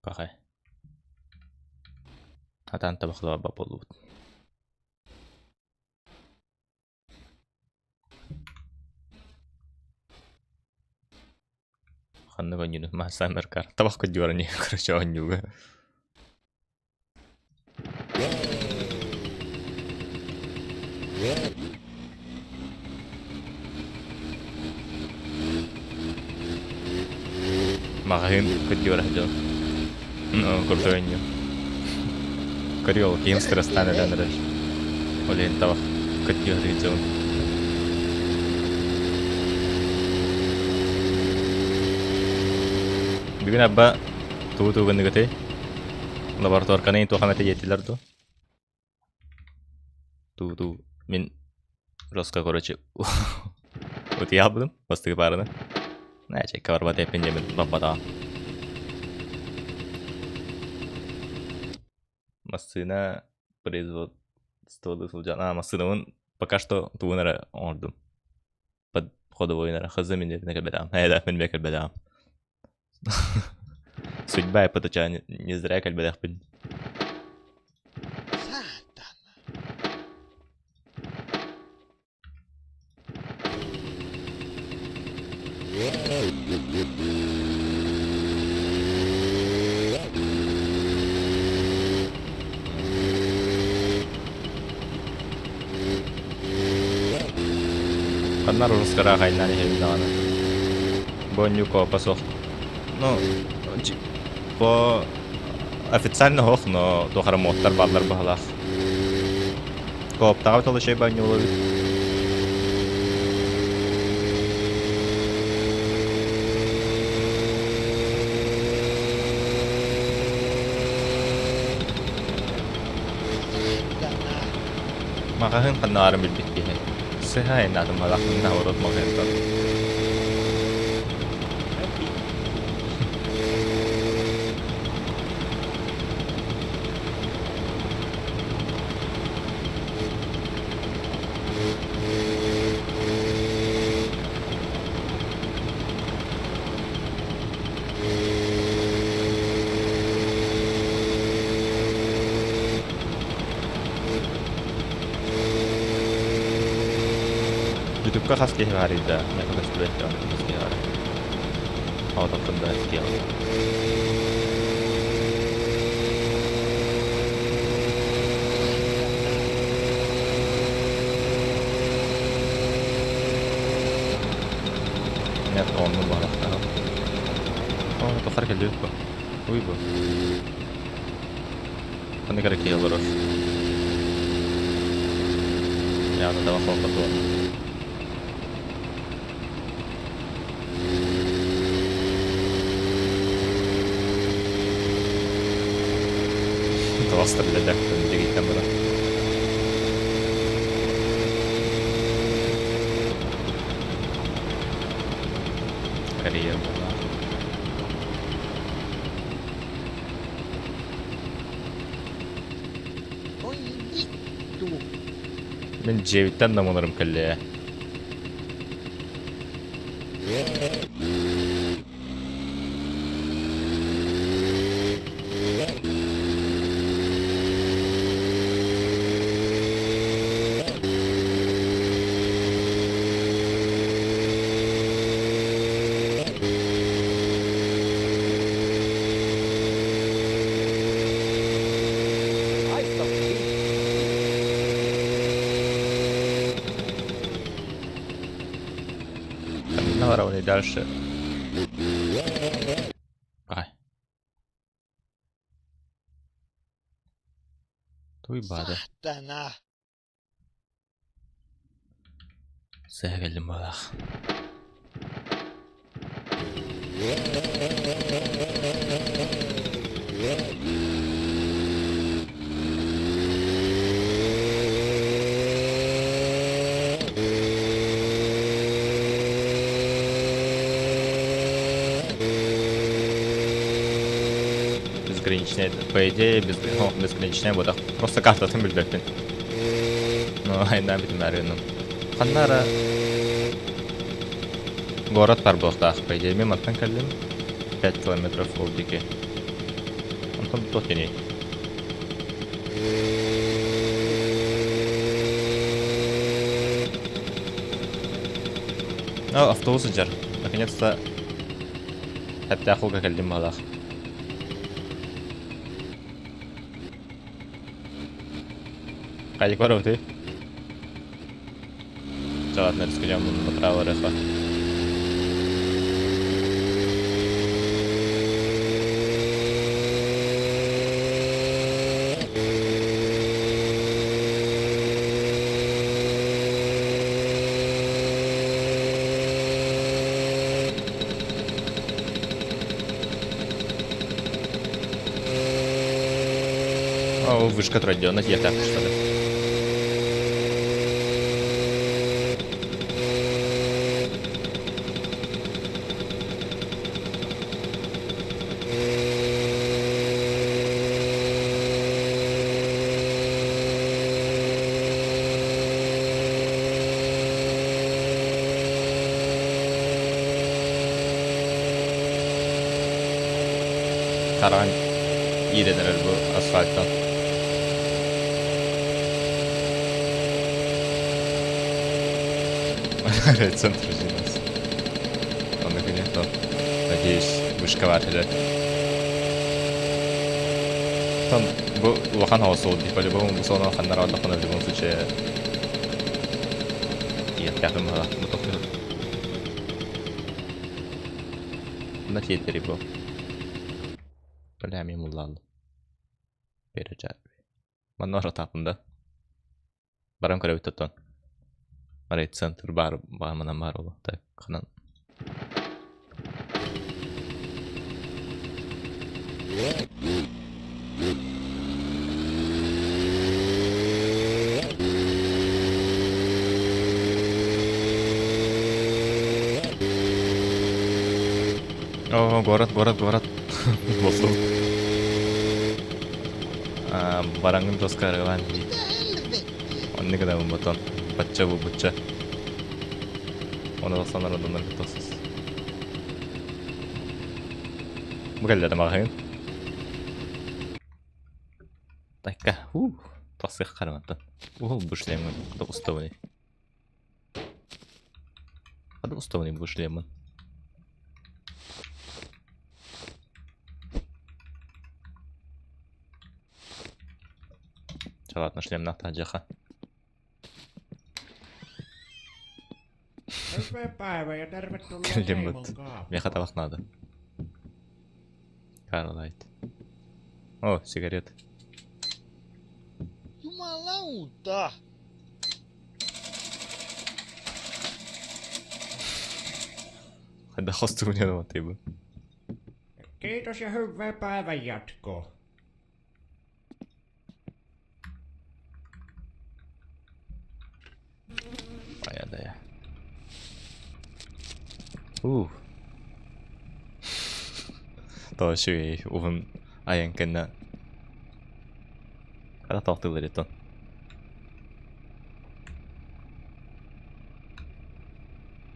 Bakay. Hatan tabaxla var bab oldu. Xanna gonyunu masa merkar tabak kejuaranya kerusuhan juga. Makahin kejuarah jo. Kerusuhannya. Keriol kian stres tanah dan ras. Oleh tabak kejuarah jo. Bugün abba tuğ gönderdi. Laboratuvar kanı itu hamete yetiler tu. Tuğ min Roska koracı. Uti yaptım. Bastık parana. Neyse kavar hepince min babada. Masına производство сулжана масынын пока что туğunlara ordum. Под ходовой нара хазы min yerine kadar. Hayda min bekar bedam. Судьба я поточа не зря кальбедах пыль. Kanlar urus kara kaynan hevdana. Bonju ko pasok. No, по официально хох, но до храмоттар баллар бахалах. Коптагы толы şey баню болобит. Макахын канарым билбит ки. Сыха энадым халахын наурот магентан. YouTube'ga xas kehvarida, men xas suratda xas kehvar. Hozirda kehvar. Net onu barakta. Oh, tohar geldi. Uy bu. Kan negara kia lurus. Ya, udah tahu kalau ketua. Toster bile jadi kita berah. Karya bana. Oi vittu. Ben Cevit'ten de onarım kelleye. Ne var oraya dальше? Ай. Туй бады. Sahtana. Sevgilim balak. Безграничная, по идее, безграничная вода. Просто картасын билбеппин. Ну, айна битмәринен. Ханнара город Парбохтах, по идее, мен аттан кәлдем. 5 километров ол деке. Антон тот кеней. Автобус жар. Наконец-то хәтта ахылга кәлдем балах. Кайдик бар өте? Жават нәрсі көжем бұны направо рәхва. О, вышка тройдёна, я так что ли. Karan iyi denir bu asfalttan. Центр нас. Он наконец-то, надеюсь, вышка варили. Там был лохан хаосол, и по-любому мусорного ханнара отдохнули в любом случае. И отпятым было, но только на тетере был. Бля, мимо лал. Переджар. Манора тапында. Барам көрөбүт тоттон. Арай центр бар мана бар болу. Так, канан. О, город. Босу. Бараңын тоскарыван. Он не когда батон. Бачча бу бачча. Оны басанар адамдар кытасыз. Бу келдем агайын. Такка. Тасык караматтан. Бушлемин. Куда уставный. Куда уставный бушлемин. Ладно, шлем на таджаха. Hyvää päivää ja tervetuloa Limit. Heimon kaappaan. Мне хатавах надо. Mikään lait. Oh, sigaret. Jumalauta! Häntä hostuu niin olemaan tiivu. Kiitos ja hyvää päivän jatkoa. Ajata ja. Toi syy uhun ajan kennä. Älä tohtille dit on.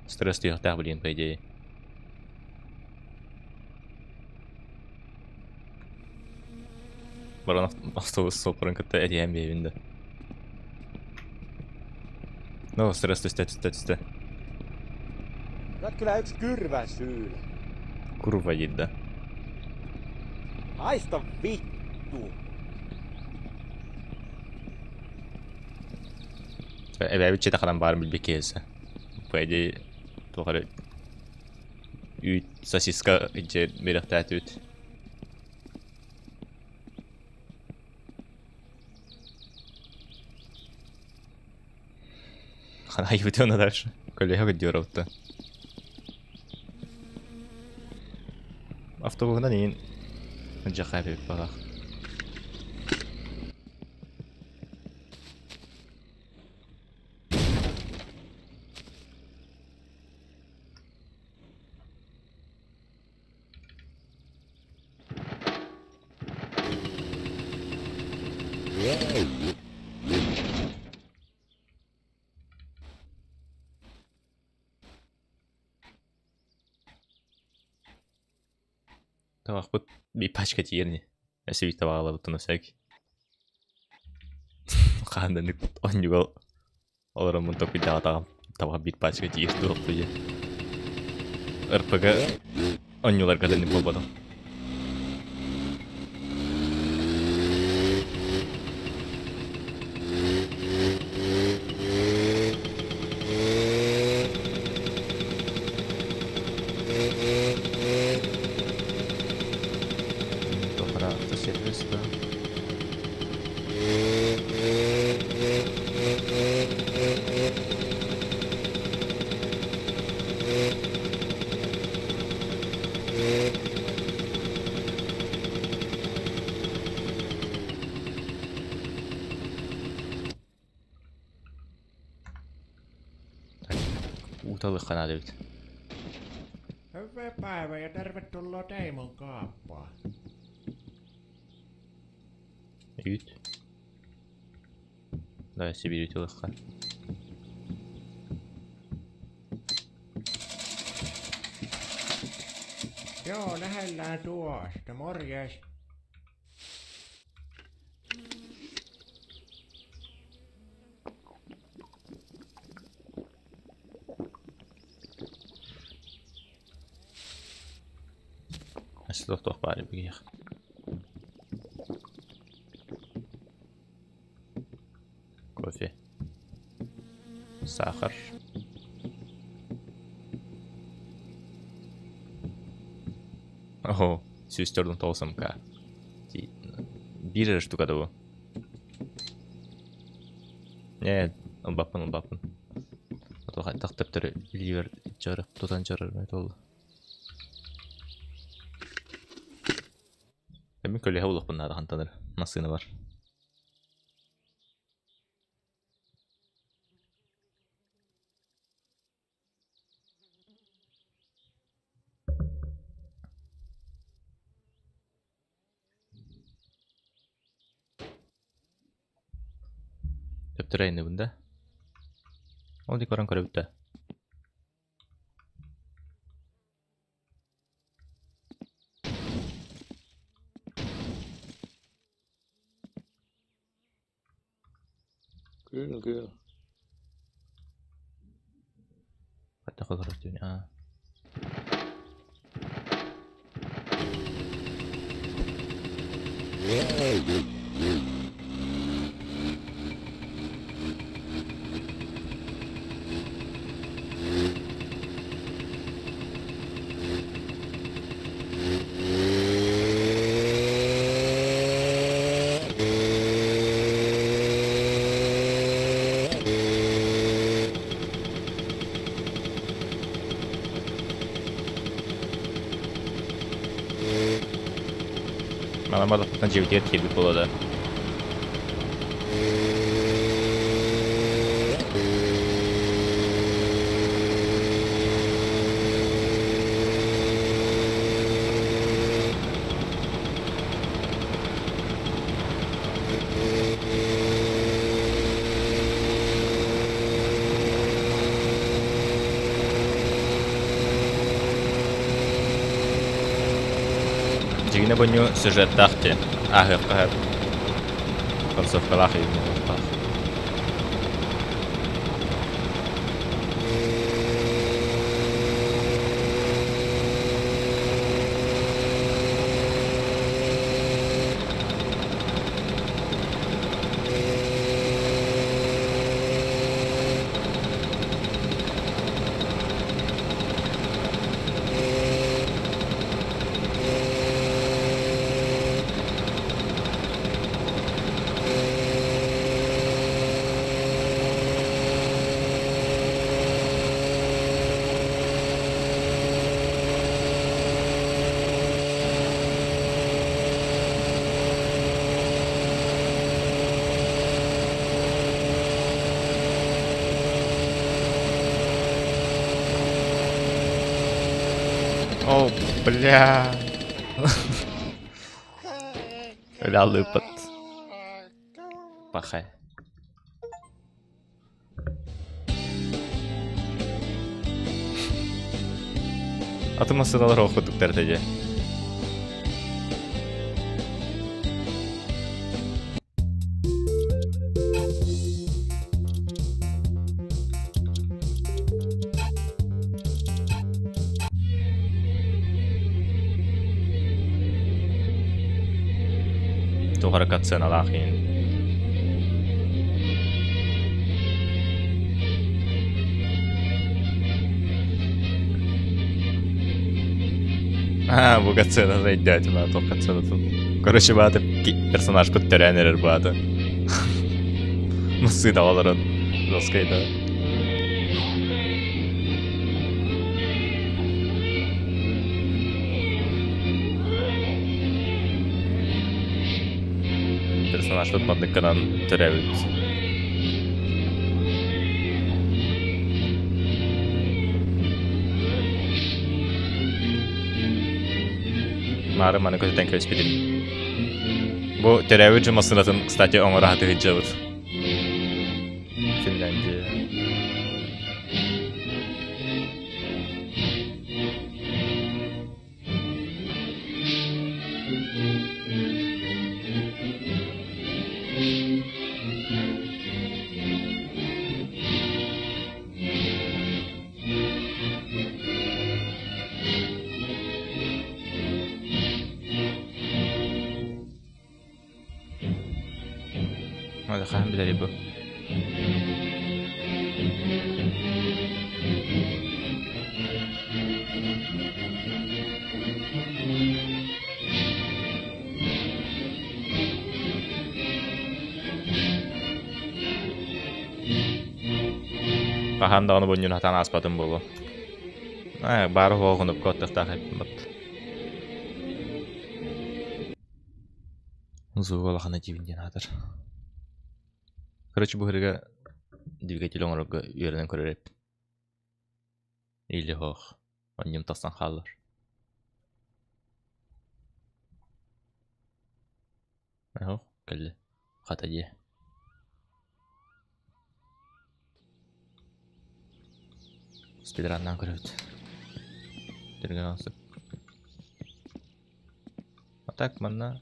Stressti johtaa välin PJ. Bara astuu på den katte ett hem i vinden. No, stressistä. Olet kyllä yksi kyrvän syylä. Kurva jidda. Haista vittu! Jag vet inte om bara vill bekesa. PJ då har det ut så ska inte mer det ut. Она и уйдёт дальше. Коллега дёрал-то. Автобусна niin жахаби байгаа. Tämä on bir başka yerini. Esivita bağla butonu sek. Kandan nyt on jo olaram mun toki data tava bir başka yer doldu ya. RPG onyolar kadar ne bulmadım. Uutalle kanadilta. Hyvää päivää ja tervetuloa Teimon kaappaan. Ut. Där ser vi ut i luckan. Joo, lähellään tuosta. Morjes. Slå toch bij de begier. Koffie. Suiker. Oho, süsterdüm toosam ka. Bir штука da bu. Ne, on bakın. Tuo taktapteri liver jarıp tutan jarır ne oldu? Demek öyle havlu bunlar hantanır. Nasıl ne var? Töptüreyni bunda. Oldu koran kore bitti. Kyllä. Hatta kokorastyyn. Bana bardaktan cevdiyet gibi buladı. Жигне боню сюжет дахте. Ахыр кахар. Концовка лахи. О, бля. Вялый пот. Пахай. Атымасыналар окудук дертеже. Тухара катсцена лахин. Бу катсцена зайдет, на то катсцена тут. Короче, баты персонаж подтерянер баты. Ну, сыда оларын. Жоскайда. Персонаж tutmadıkkadan türevit. Мары маны көтөтен көспедим. Бу теревит жумасынатын, кстати, оңы рахаты хиджабыт. Финляндия. هذا خاهم بداري بو Пахан да оны бөннүн хатан аспатын болу. Бары хоғынып көттіқтақ еттім. Зуғалы қана дивинден адыр. Короче, бұл ғырға двигатель оңырығы үйерінен көререп. Или хоқ. Оннем тастан қалыр. Хоқ, кәлі. Қата де. Спидраннан көрет. Дерген асып. А так, манна.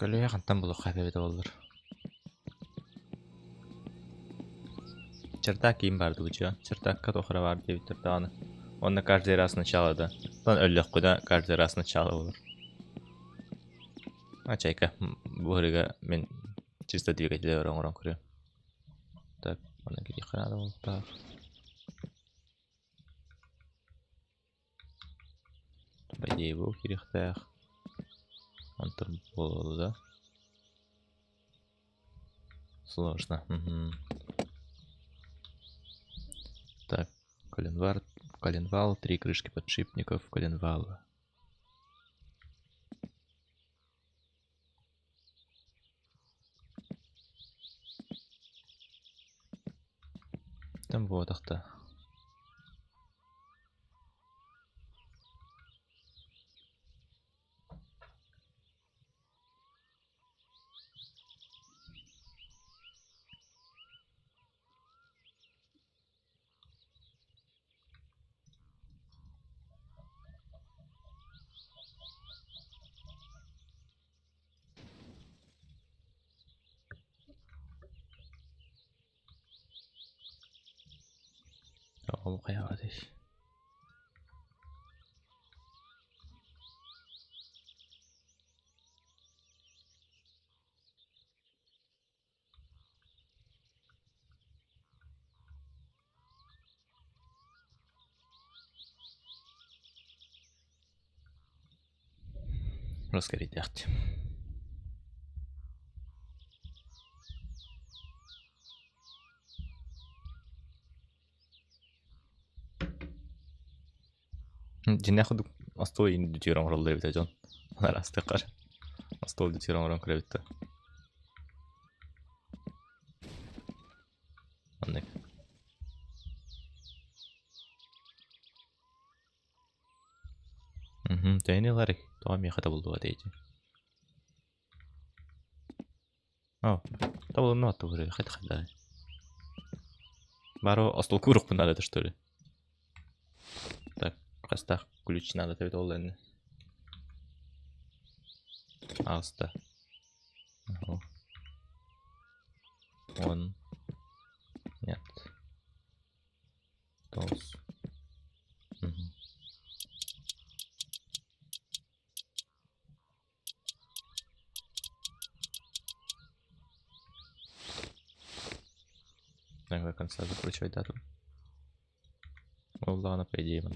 Көлөе қантан бұлы қайпебеті болыр. Чердак кейін барды бұча. Чердакка тоқыра барды дебіттір дағаны. Онна каждый раз начало да. Тон өллөк құда каждый раз начало болыр. Ачайка, бұл ғырға мен чисто двигателі оран көрі. Так, оны кеде қырады болып бар. Байдей бұл керектәқ. Антыр болу да. Сложно. Так, Коленвал, 3 крышки подшипников, коленвала. Там вот ахта. О, каягадыш. Раскорить яхте. جي ناخد اسطول يندوتيرون رولي بتا جون. انا لا استقر اسطول دوتيرون رون كريبتا عندك تاني غيرك طعمي خطب الضوء تيجي طب النوت توري خد خدها бару асыл курок надо это что ли? Так, кастах ключ надо тебе долларный. Аста. Он. Нет. Толс. До конца закручивать дату. Ну ладно, по идее, man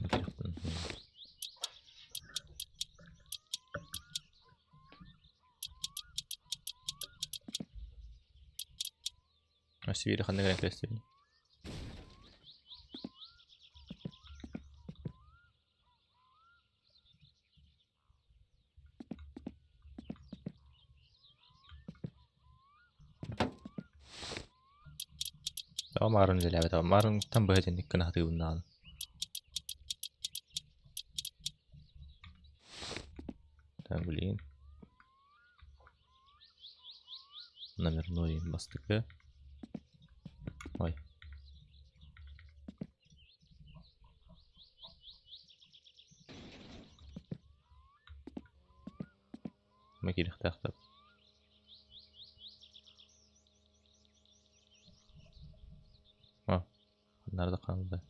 Севилья خلينا نقرا كاستين. مارن لعبة مارن تنبهت انك كنا هتجيب النار تقولين номерной мастыка ой ماكين اختار Nerede kaldı?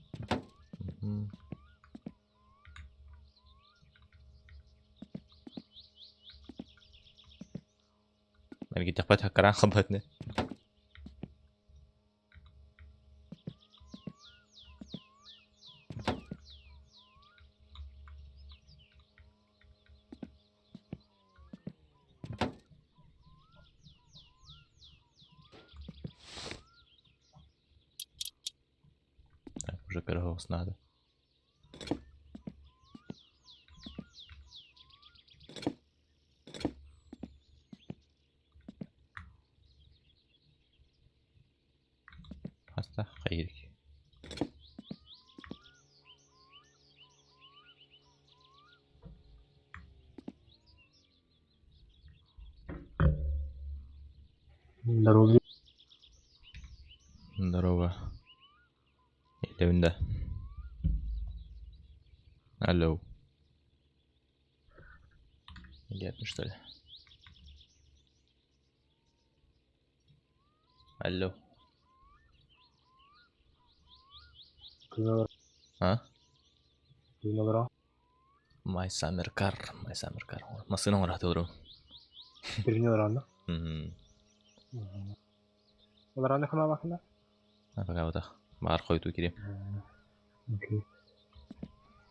Ben gidip yapacak karan kabatını. Уже пирогов надо. Hasta خيرك. Здорово. Здорово. Или винда. Алло. Понятно, что ли? Алло. А? My summer car. Masını uğratıyorum. Birini öğrendi. Öğrendi kına bakın. Apa kau tak? Mahar kau itu kirim. Okey.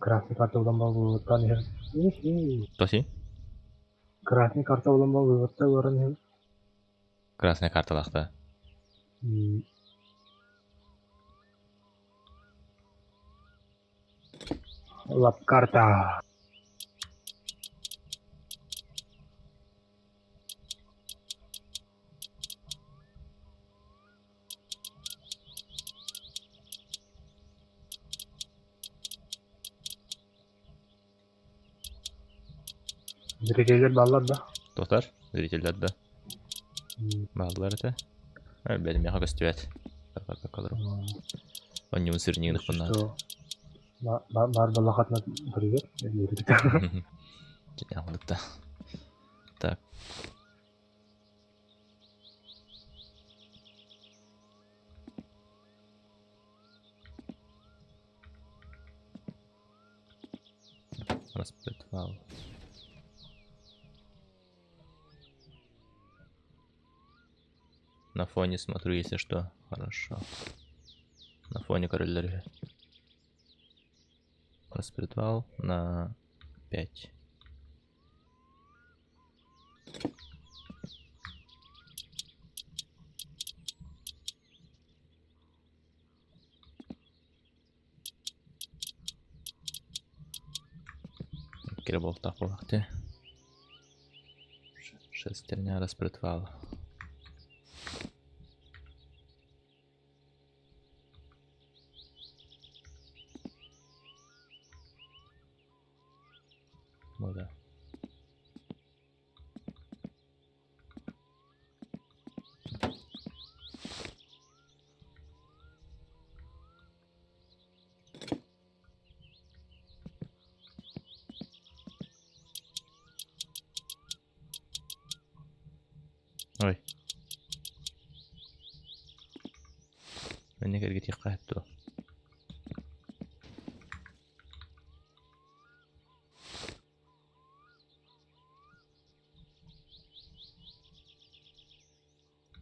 Krasny karta ulanma vıvıttan her. Что си? Krasny karta ulanma vıvıtta öğren her. Красная карта лахта. Lap karta. Zirehliler ballar da. Dostlar, zrителер да. Баллар это. Benim yaha göstüvet. Bak kalırım. Onun sırrını bunlar. Что? Бар балахатна привет. Yürüdük. Yapmadık da. Так. Распредвал. На фоне смотрю, если что. Хорошо. На фоне королевы. Распредвал на 5. Кирбол так вахте. Шестерня распредвала. Да. Ой. Мне как тихо то.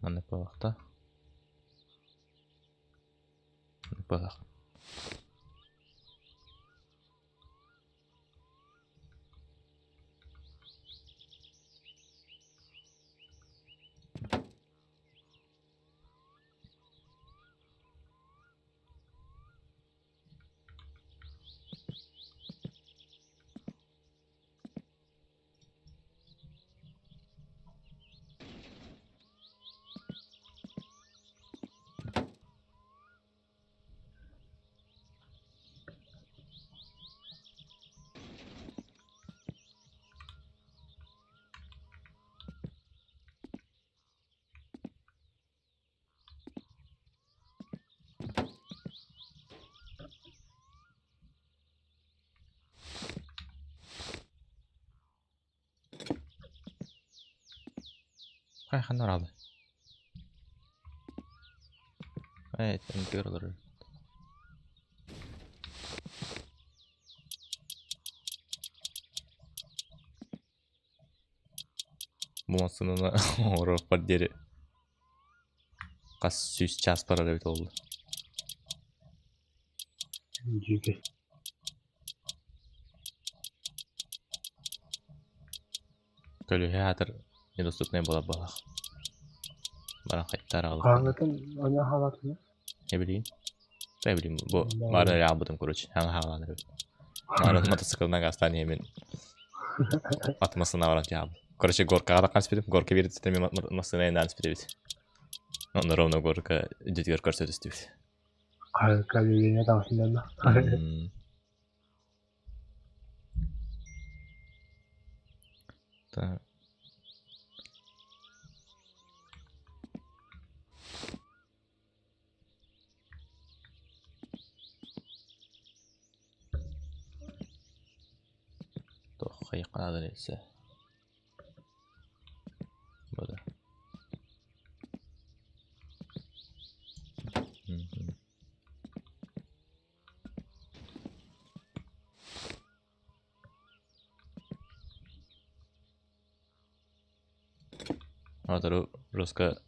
Mana baqda. Baq. Kayhan aradı. Evet, ben görülür. Bu maçının orası paderi. Kas 100 час para evet oldu. Cüge. Көлөһәтер недоступный була бала. Бара кайттар алып. Kangatın oyna halatını. Ne bileyim. Ne bileyim bu bana yapmadım короче. Hangi havalar. Народ мотоциклына гастан емен. Атмасына барат жабы. Короче, горкага да канспедим. Горка берет сетеме масына ендан спедебит. Он ровно горка жетгер көрсөтүстүбүт. Kalbine tavsiyeler da. Так. Hayıkana da neyse. Böyle. Атыру Руска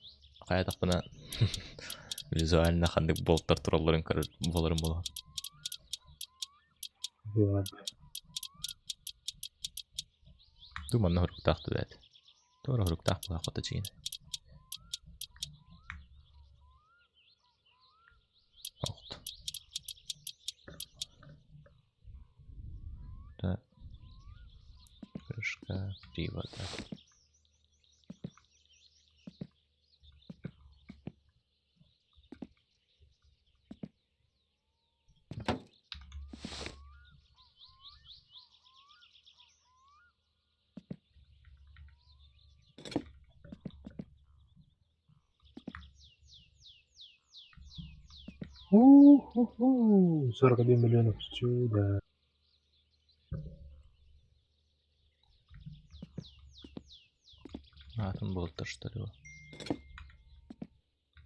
кая тақпына визуально қандай болттар тураларын көріп боларым болған. Думаю, хрук тахту это. Тора хрук тахту охота чин. Охт. Free water. Уху-ху. 41 миллионов сюда. Атом болтер, что ли?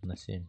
На 7.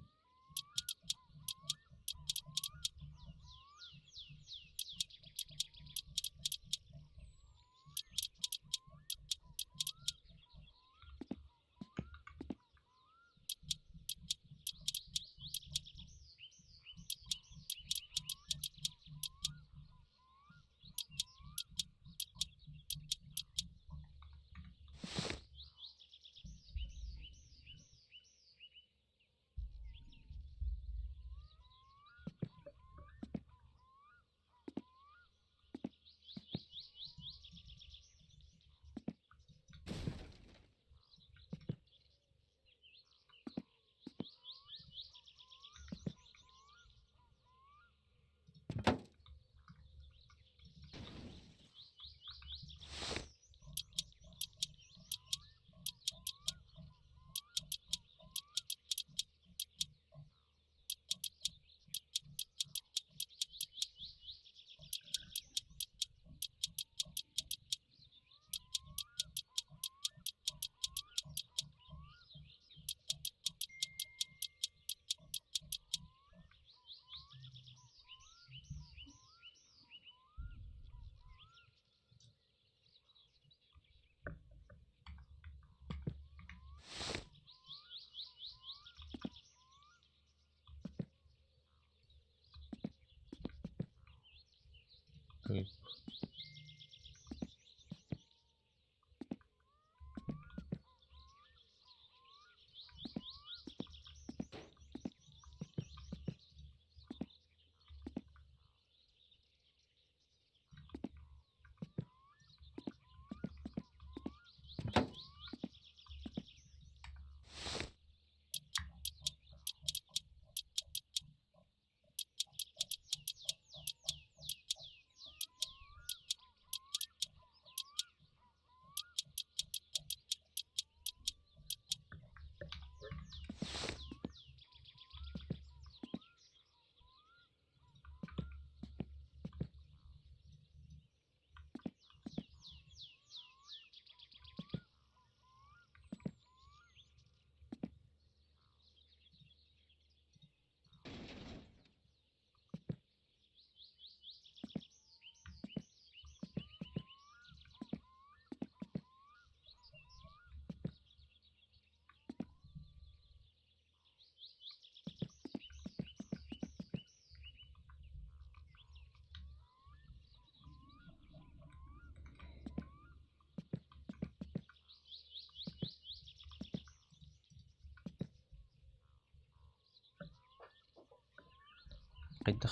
قد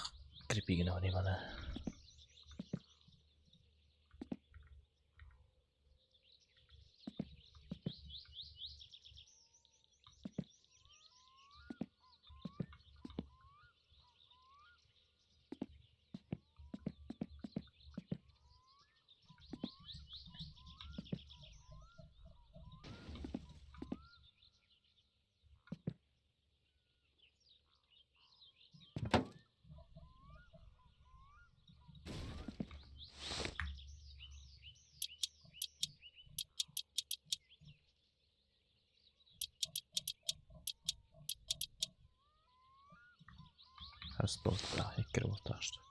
creepy gina ni mana. Harus polttaa, ehkä polttaa sitä.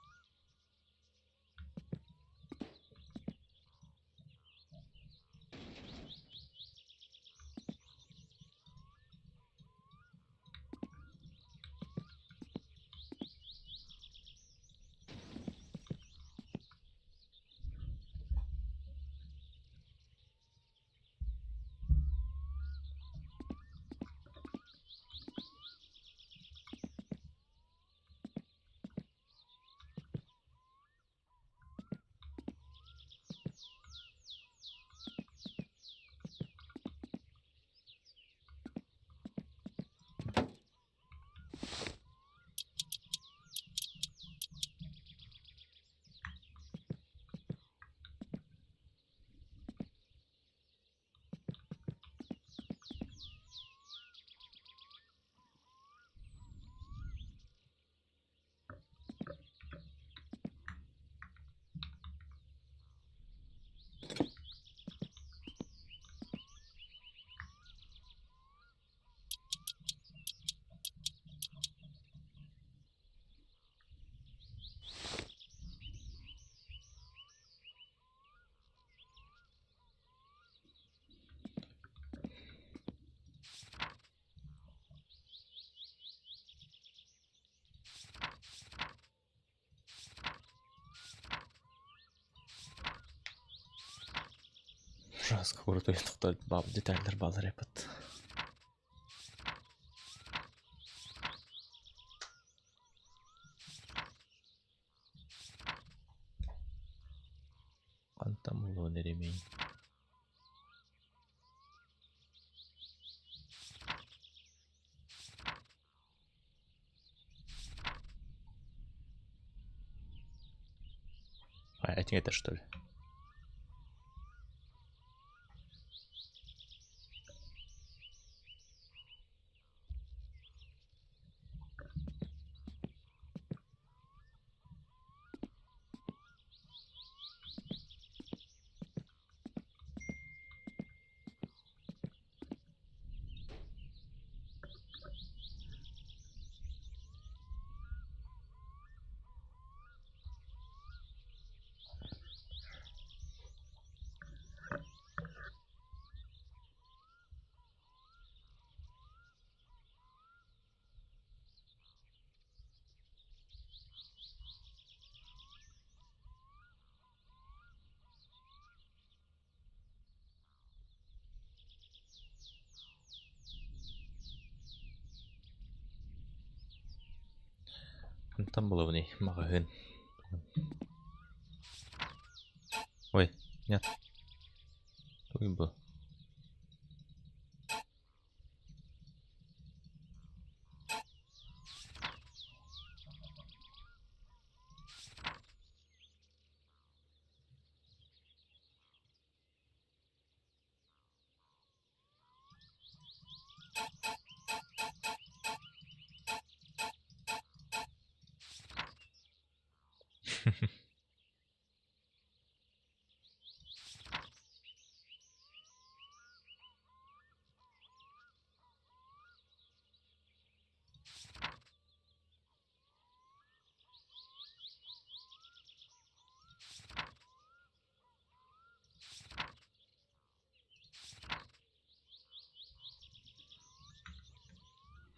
Ужаска крутой тоқтал баб детальдер балар епат. Антам улу неремей. А, это не это, что ли? Антам было в ней магазин. Ой, нет. Той был.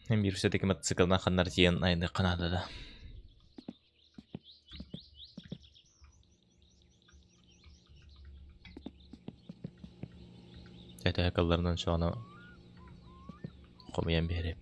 Hem bir все-таки мотоциклдан ханнар тиен айды Канадада. Тәтә акылларынан шоны комыян береп.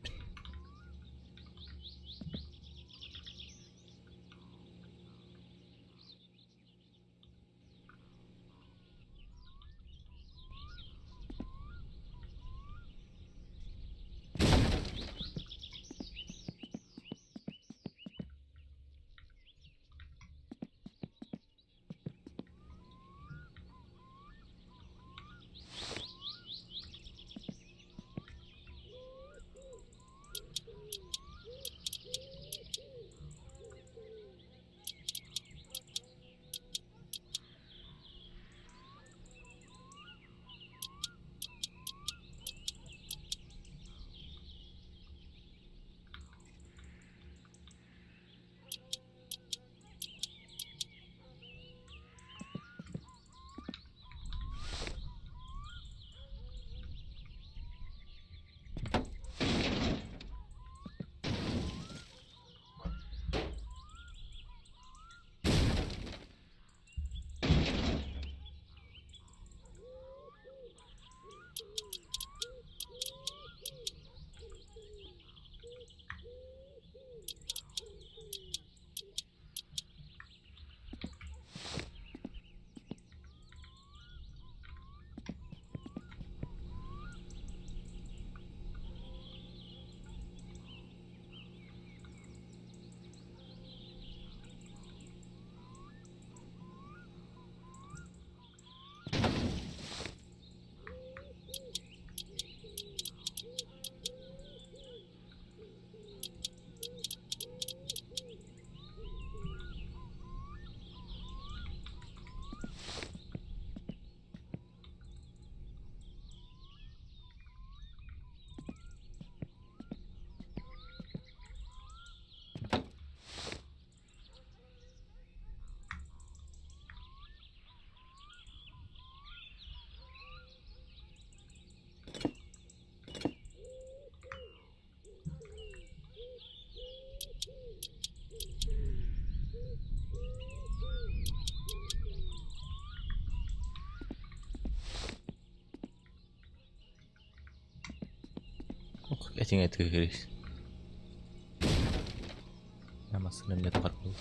etine tükürüz. Namasını ne takar bu?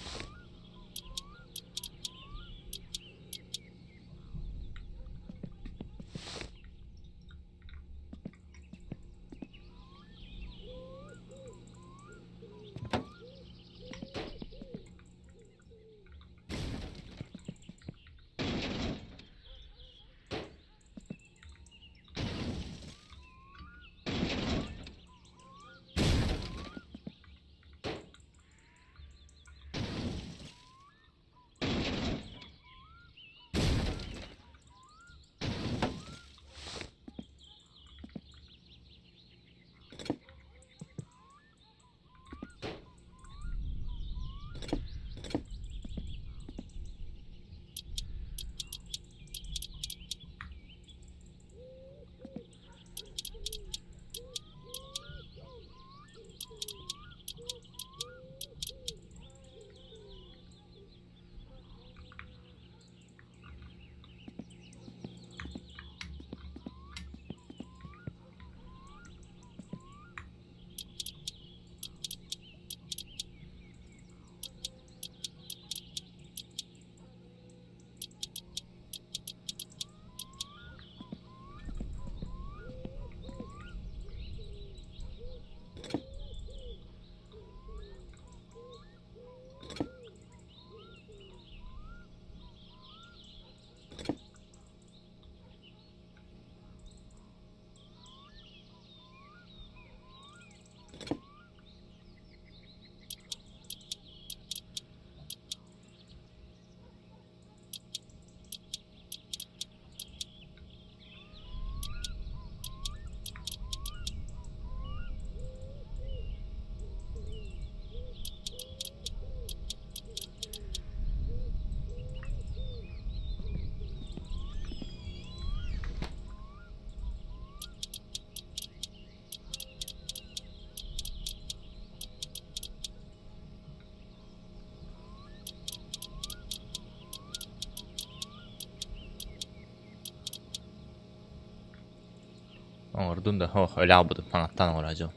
Ordun da öyle abudu panattan oracağım.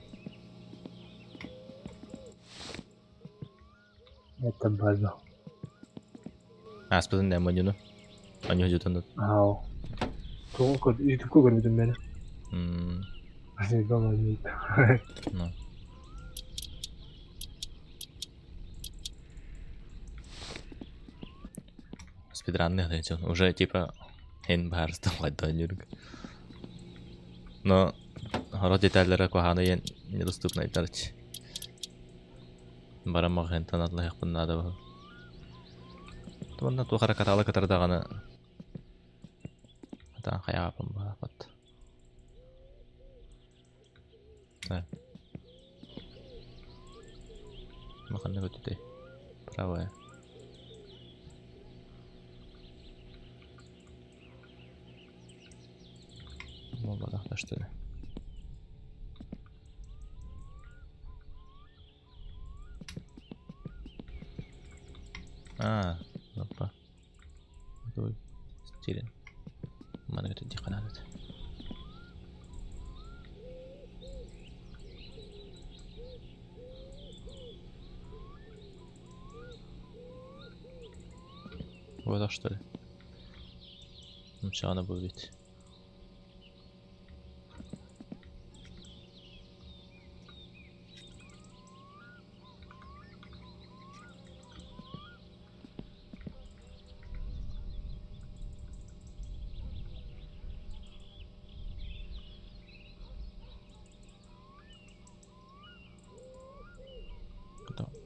Это база. Aspadın demonyunu. Anyo hücutunu. Ау. YouTube'da görmedim beni. Domal değil. No. Спидранных дойдёт. Уже типа хен стал дойдёт. Но город детальлere kohana недоступна итарч. Барамаг хентан лайык bunada bu. Тонна ту харакаталы катардаганы. Ата хаябым бат. Да. Маханна götüde. Правая. Молода, да что ли? Опа. Ой, стилен. Mana это диханат. Вот так что ли? Ну все, она будет.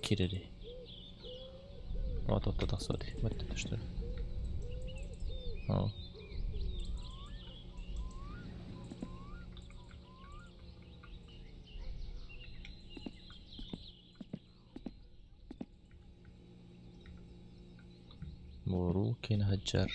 Кирири. Вот туда смотри. Вот это что ли? О. Руки нахаджар.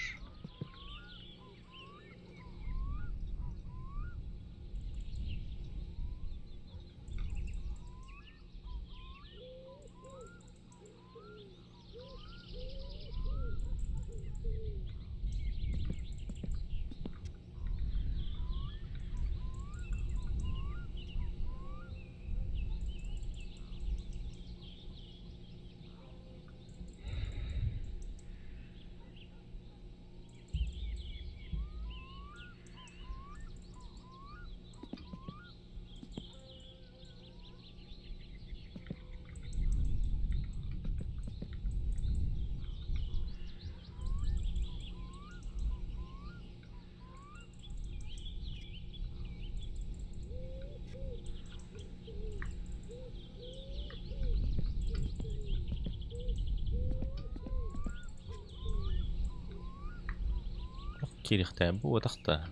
Kirihteen puutahtaa.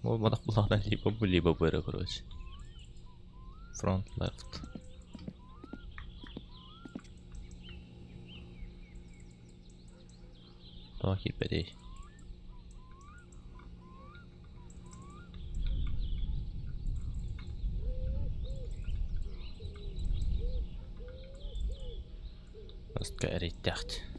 Mulla on liipapuero, короче. Front left. Toki pedi. Tästä eri tähti.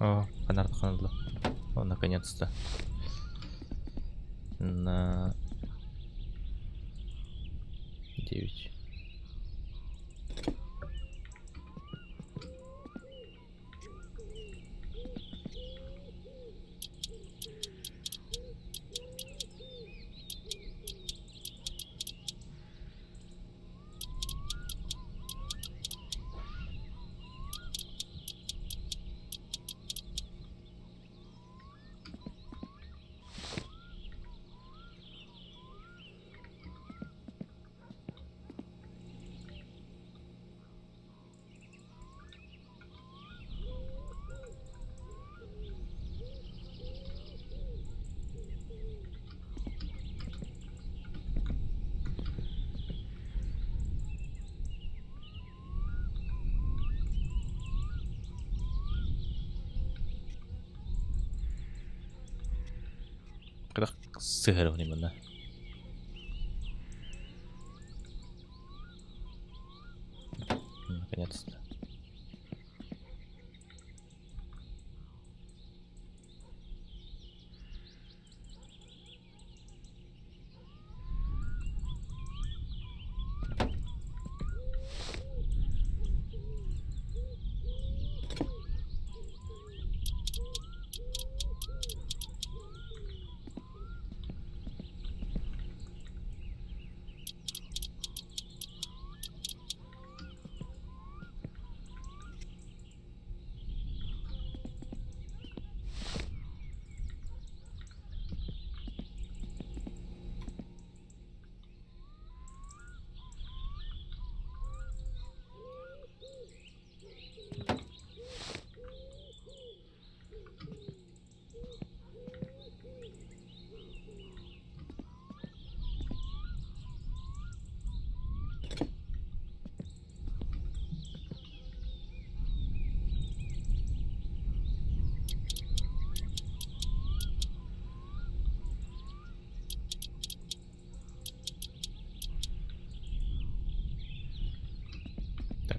О, фонарь туханылды. О, наконец-то. На 9. Kada sihir ni mana? Наконец-то.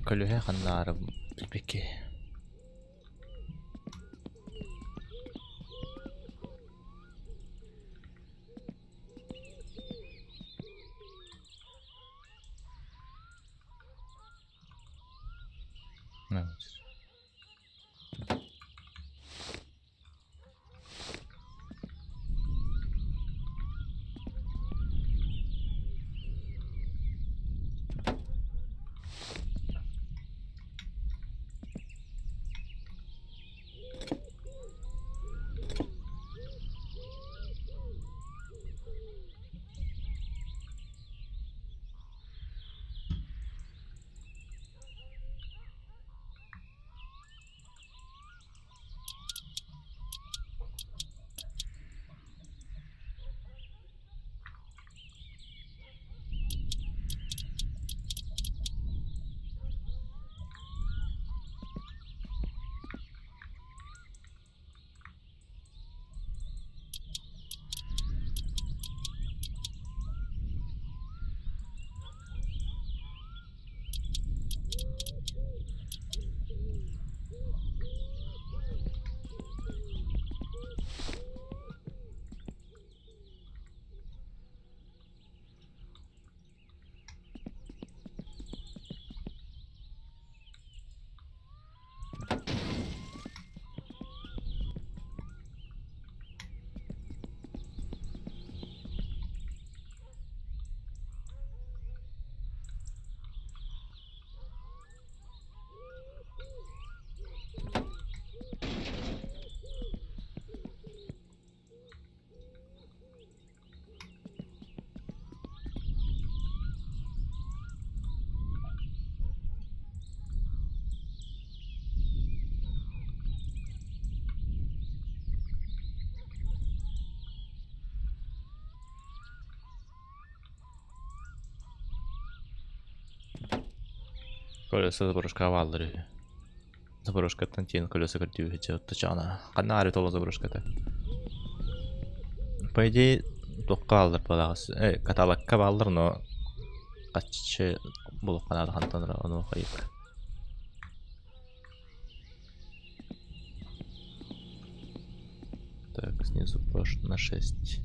كلها خلنا نعرف بالبكي. Колеса заброшка валдыры. Заброшка тантин колеса картию эти тачана. Канари тола заброшка-то. По идее, тоққа алдыр балағыз. Каталогқа балдыр, но қатчы болып қанады қантаныр, оны оқайық. Так, снизу пош на 6.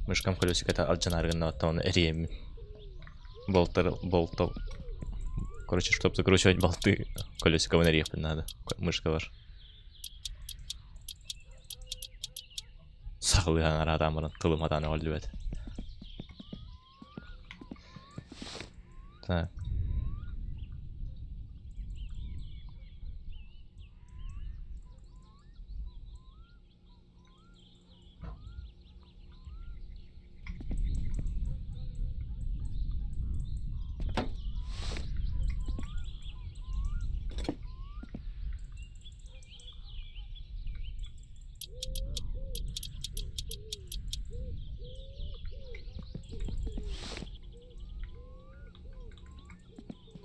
Мышкам колесик это алджанарган на тон рем. Болтал. Короче, чтобы закручивать болты, колесиковый нарезать надо. Мышка var. Sağlayan adamların tılmadan öldü. Так.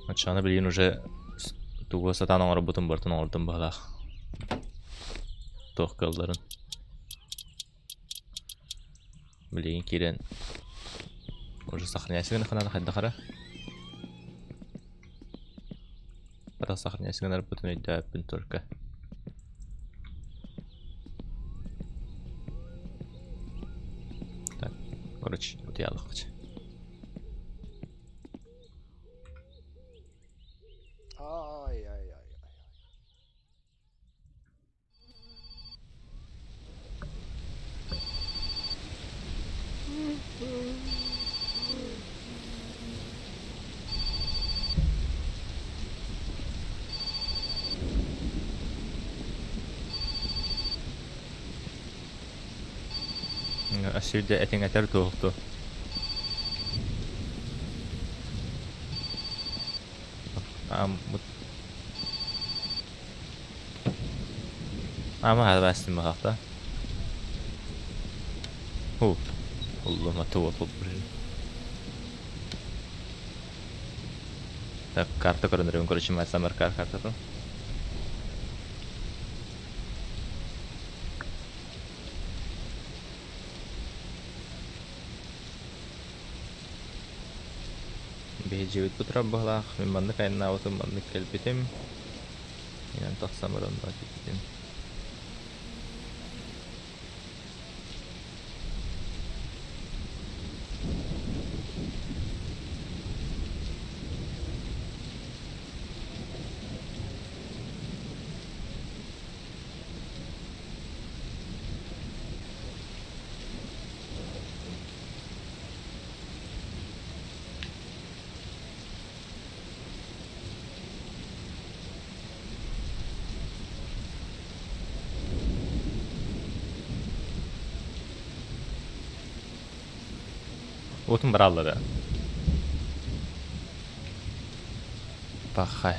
Açığını bilin уже тугу сатан оңыр бұтын бұртын ордын бағлақ. Тоқ қалдарын. Білеген керен. Уже сақырнясығын қанады қайда қара. Бата сақырнясығын әріп бұтын өйді әппін түркі. Так, короче, ұтиялық қычы. Aşırı etin eter toğuktu. Ama hadi bastim bakakta. Allah'ıma tuğuk olup buraya. Так, карта коронарым, короче, мать самаркар карта. Бейджевит путра бағлақ, мен маңды қайын ауытым, маңды кәлпетім. Менен тақсам ұрында кететім. Отын бір алды. Бақай.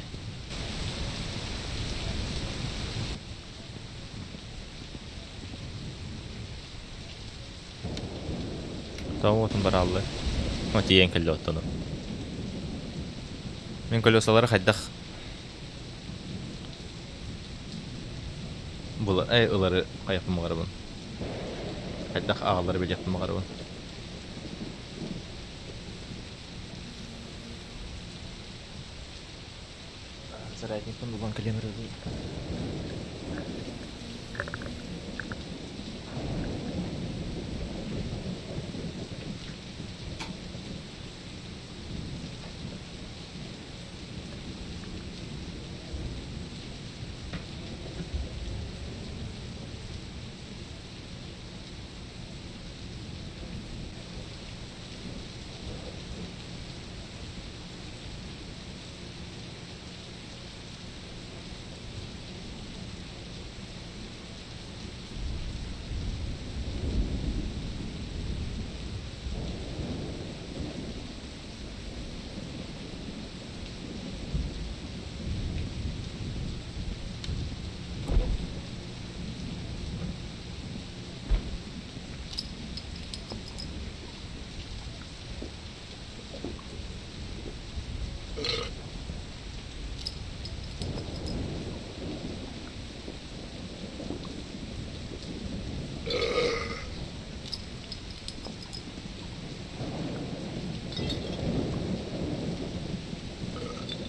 Тау отын бір алды. Өте ең кілді оттыны. Мен колесалары қайдақ. Бұл ұлары қаяқтым ғарабын. Қайдақ ағалары бел яқтым ғарабын. Зарадником булан кален рызы.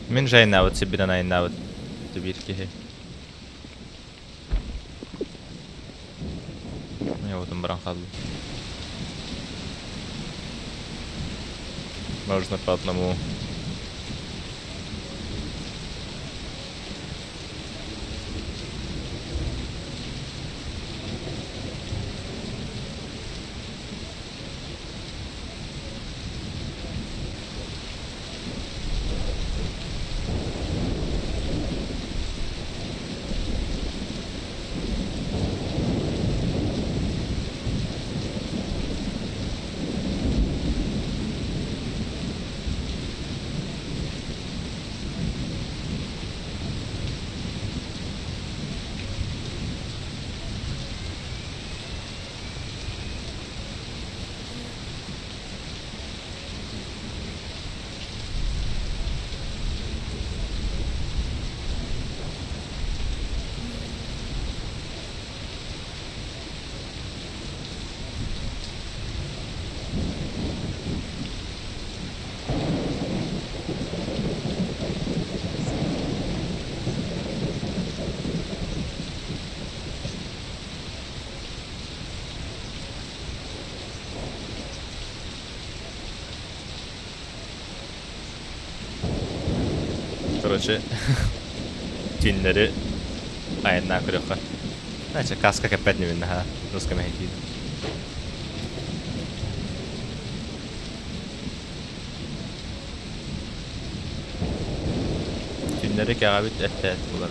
Min жайнавыт сибирен айнавыт тибир кихи. Я вот им бранхаду. Можно по одному. Короче, тинleri ayından kırıyorlar. Neyse kaska kapatni minna ha. Ruska mehki. Tünleri kağabit ette bunlar.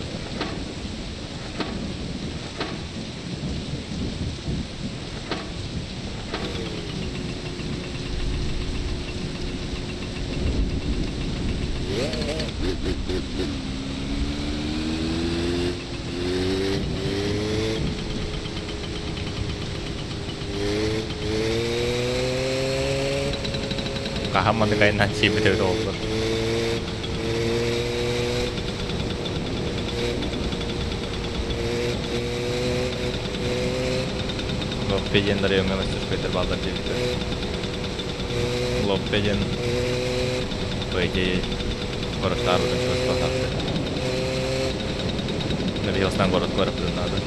Kahamanı kaynan çiğbide oldu. Loppeyenleri yöngeme sürpeydir ballar çiğbide. Loppeyen bölgeyi koruklarlığı söz bahattı. Ne bir yostan koruk durumlarda.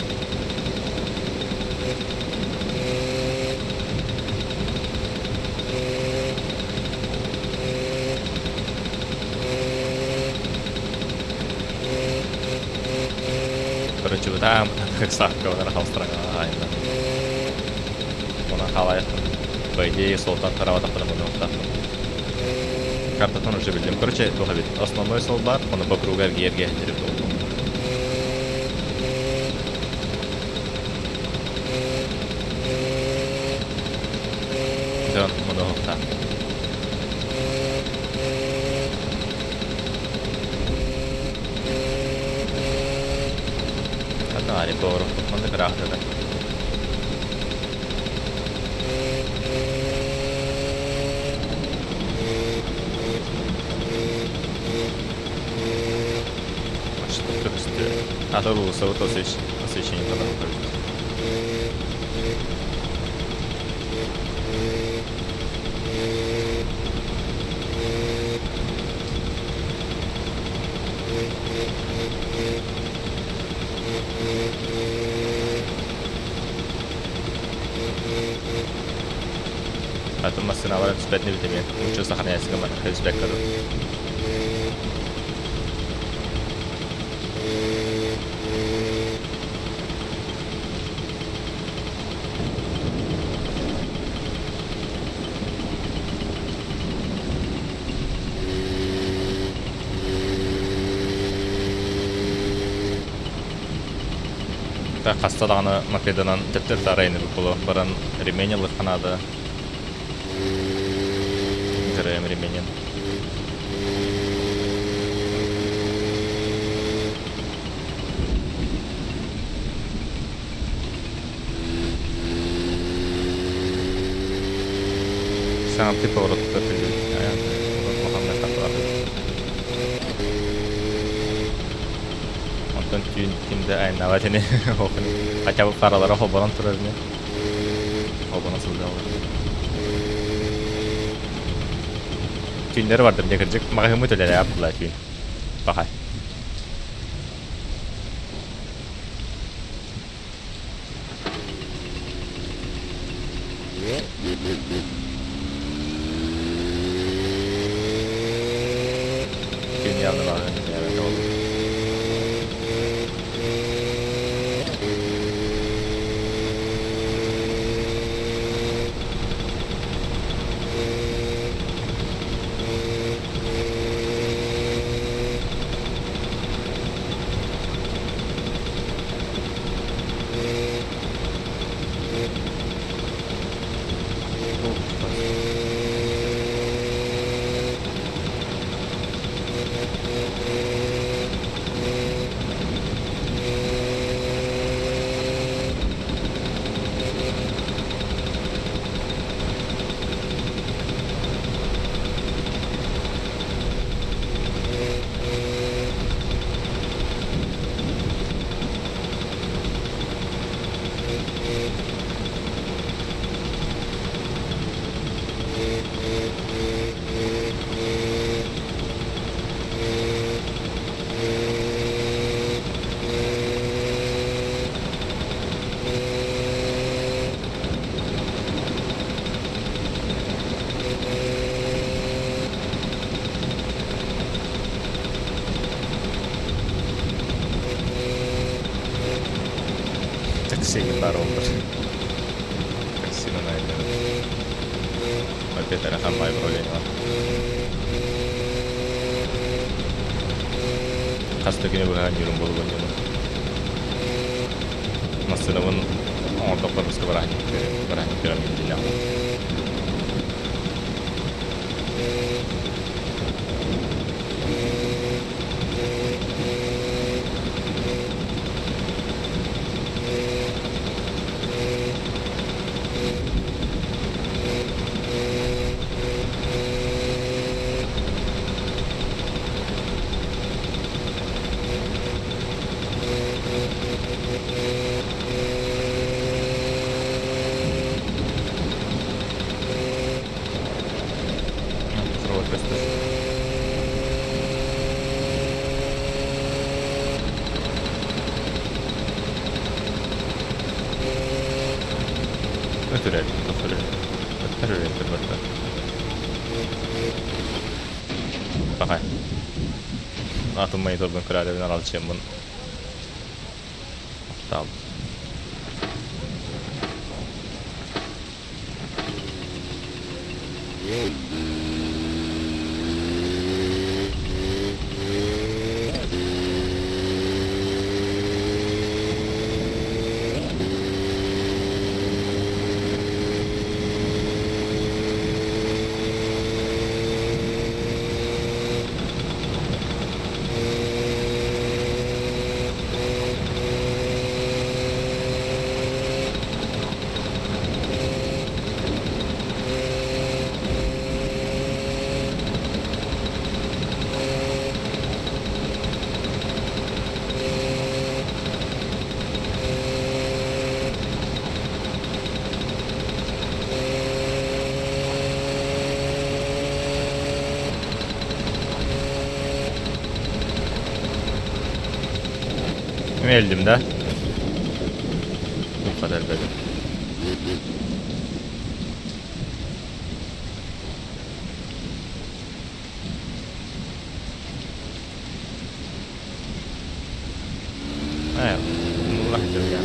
Короче, там как сахка вот на холстрага, она халает. По идее, солдат таравата потому что картатон уже билдим. Короче, тоже вид. Основной солдат, он по кругу герге территорию. Да, много так. Ari doğru. Tutmanı kırak dedi. Başlıklı üstü. Hatta bu savut освещение kadar bakabiliriz. Поэтому машина варит спать не витамин. Лучше сохраняется команда хейсбекеру. Так, хасталаны Македонан тептер тарайны булу. Баран Ремениялык канада. Грэм Ременин. Сам ты поворот топили. Мухаммед Ахтар. Антон Тюнде айнаватыны окуну. Хотя бы каралары хоборон турарыны. Хоборон сылдалы. tüyünleri vardır diye kıracak. Mahımı töleri yaptılar tüyün. Bakay. Tüyün yanına bakın. Evet oldu. Taksi yıllar oldu. Taksinin ayları. Oikein tehdään laivaroihin vaan. Kastakin vähän jurun polven jurun. Massanavun on toplamista vähän pyramidilla. Bakay. Atılmayı torban kırarevden alacağım bunu. Tamam. Elimde. Bu kadar böyle. Evet. Allah ya.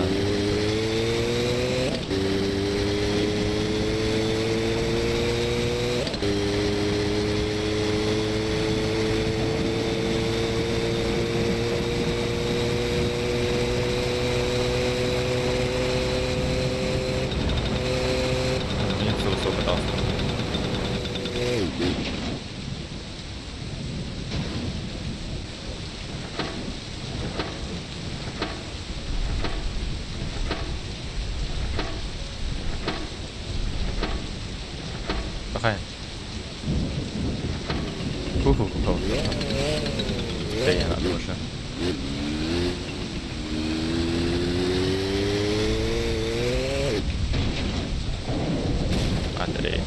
Bakayım. Det är gärna då så. Att det är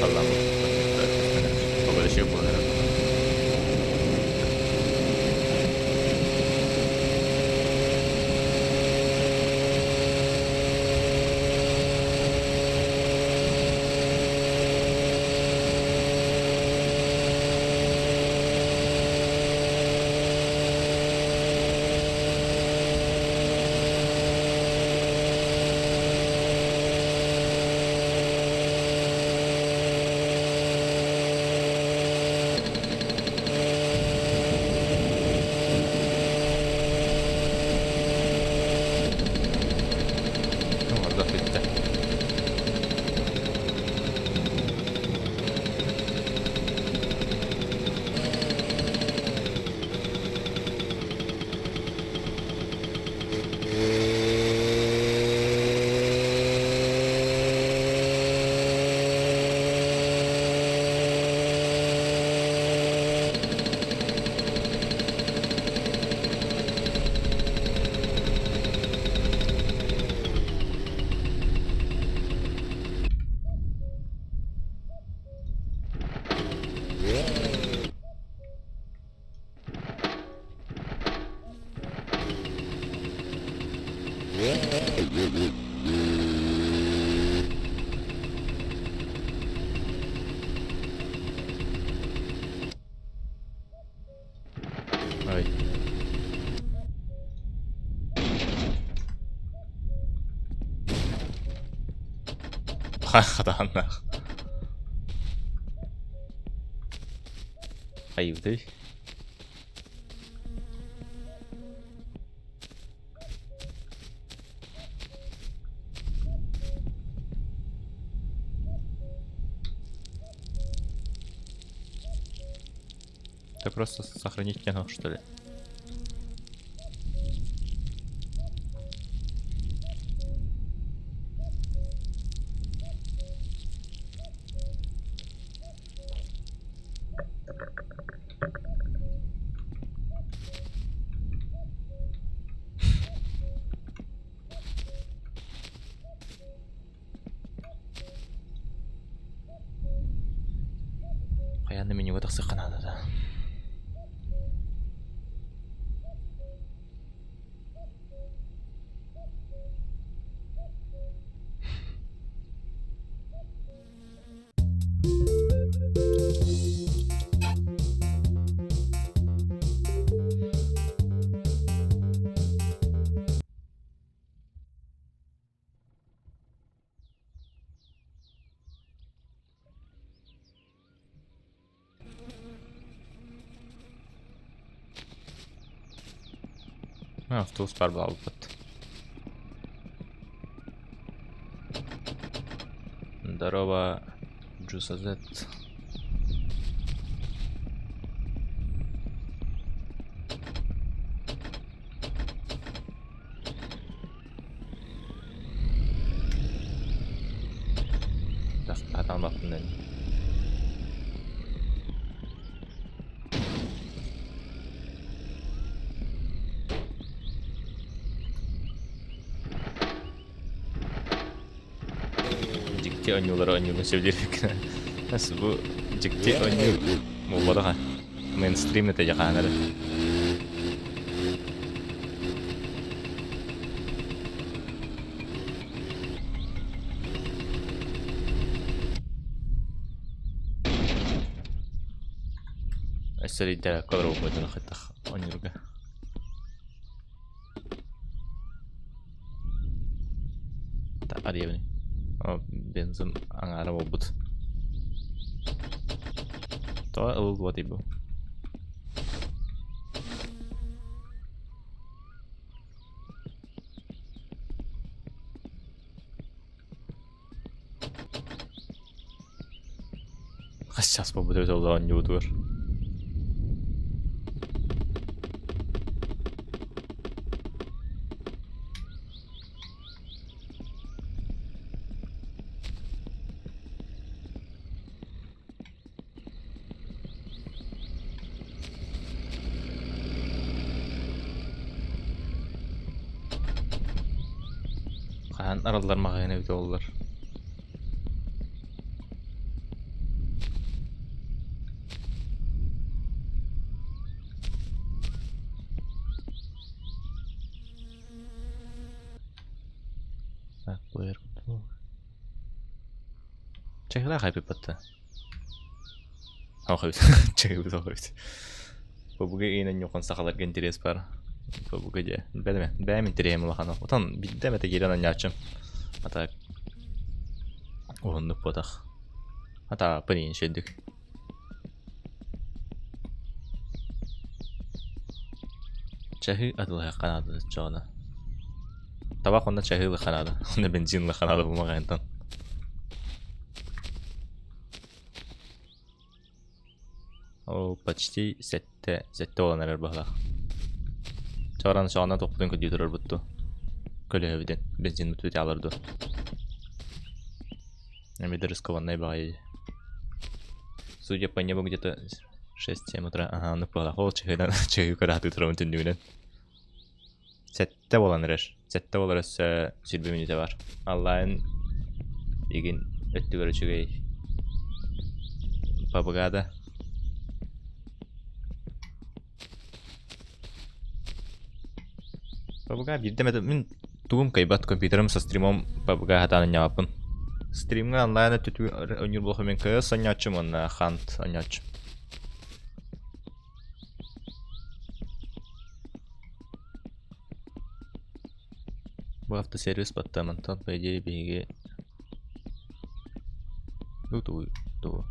Allah'ım. O böyle şey yapıyor herhalde. Orada bitti. Ay. Hakikaten. Ayıp değil. Ты просто сохранить кино, что ли? Каянды меню тақсы қанады да. Автобус бар алып бат. Здорово, Джусазет. Дафтадан баптым. Ciddi oynuyorlar oynuyorlar sevdiğim. Nasıl bu ciddi oynuyor? Bu bana mainstream netice kanalı. Esseri de kadar olmadı hatta onurga. Ta araya beni. O benzin angara olbut. Ta ol what bu. Сейчас побудет о не удвор. Хан аралар маған өте олар. Так, плеер. Чехла хайпи патта. Ахайт. Чехла ахайт. Побуга инен юкон сахалар интерес бар. Побуга же. Бәм интерем лахана. Отан биддеме тегерен ячым. Ата онны потах. Ата пынин шеддик. Чехи адылга канады жона. Табак онда чехилы канады. Онда бензинлы канады булмагандан. О, почти сетте оланар багла. Чаран шана токтун көдүрөр бутту. Көлөбүден бензин бүтүп алырды. Намеды рискованный багай. Судя по небу где-то 6-7 утра. Ага, ну пала. Ол чехидан чехи караты турам түндүгүнөн. Сетте оланырыш. Сетте оларыс сүрбү минуте бар. Аллайын егин өттү көрүчүгөй. Бабыгада. Бабыга бирдемеде мен тугум кайбат компьютерым со стримом бабыга хатаны яапын. Стримга онлайн түтү өнүр болхо мен кыз санячым онна хант саняч. Бу автосервис баттамантан по идее беги. Ту.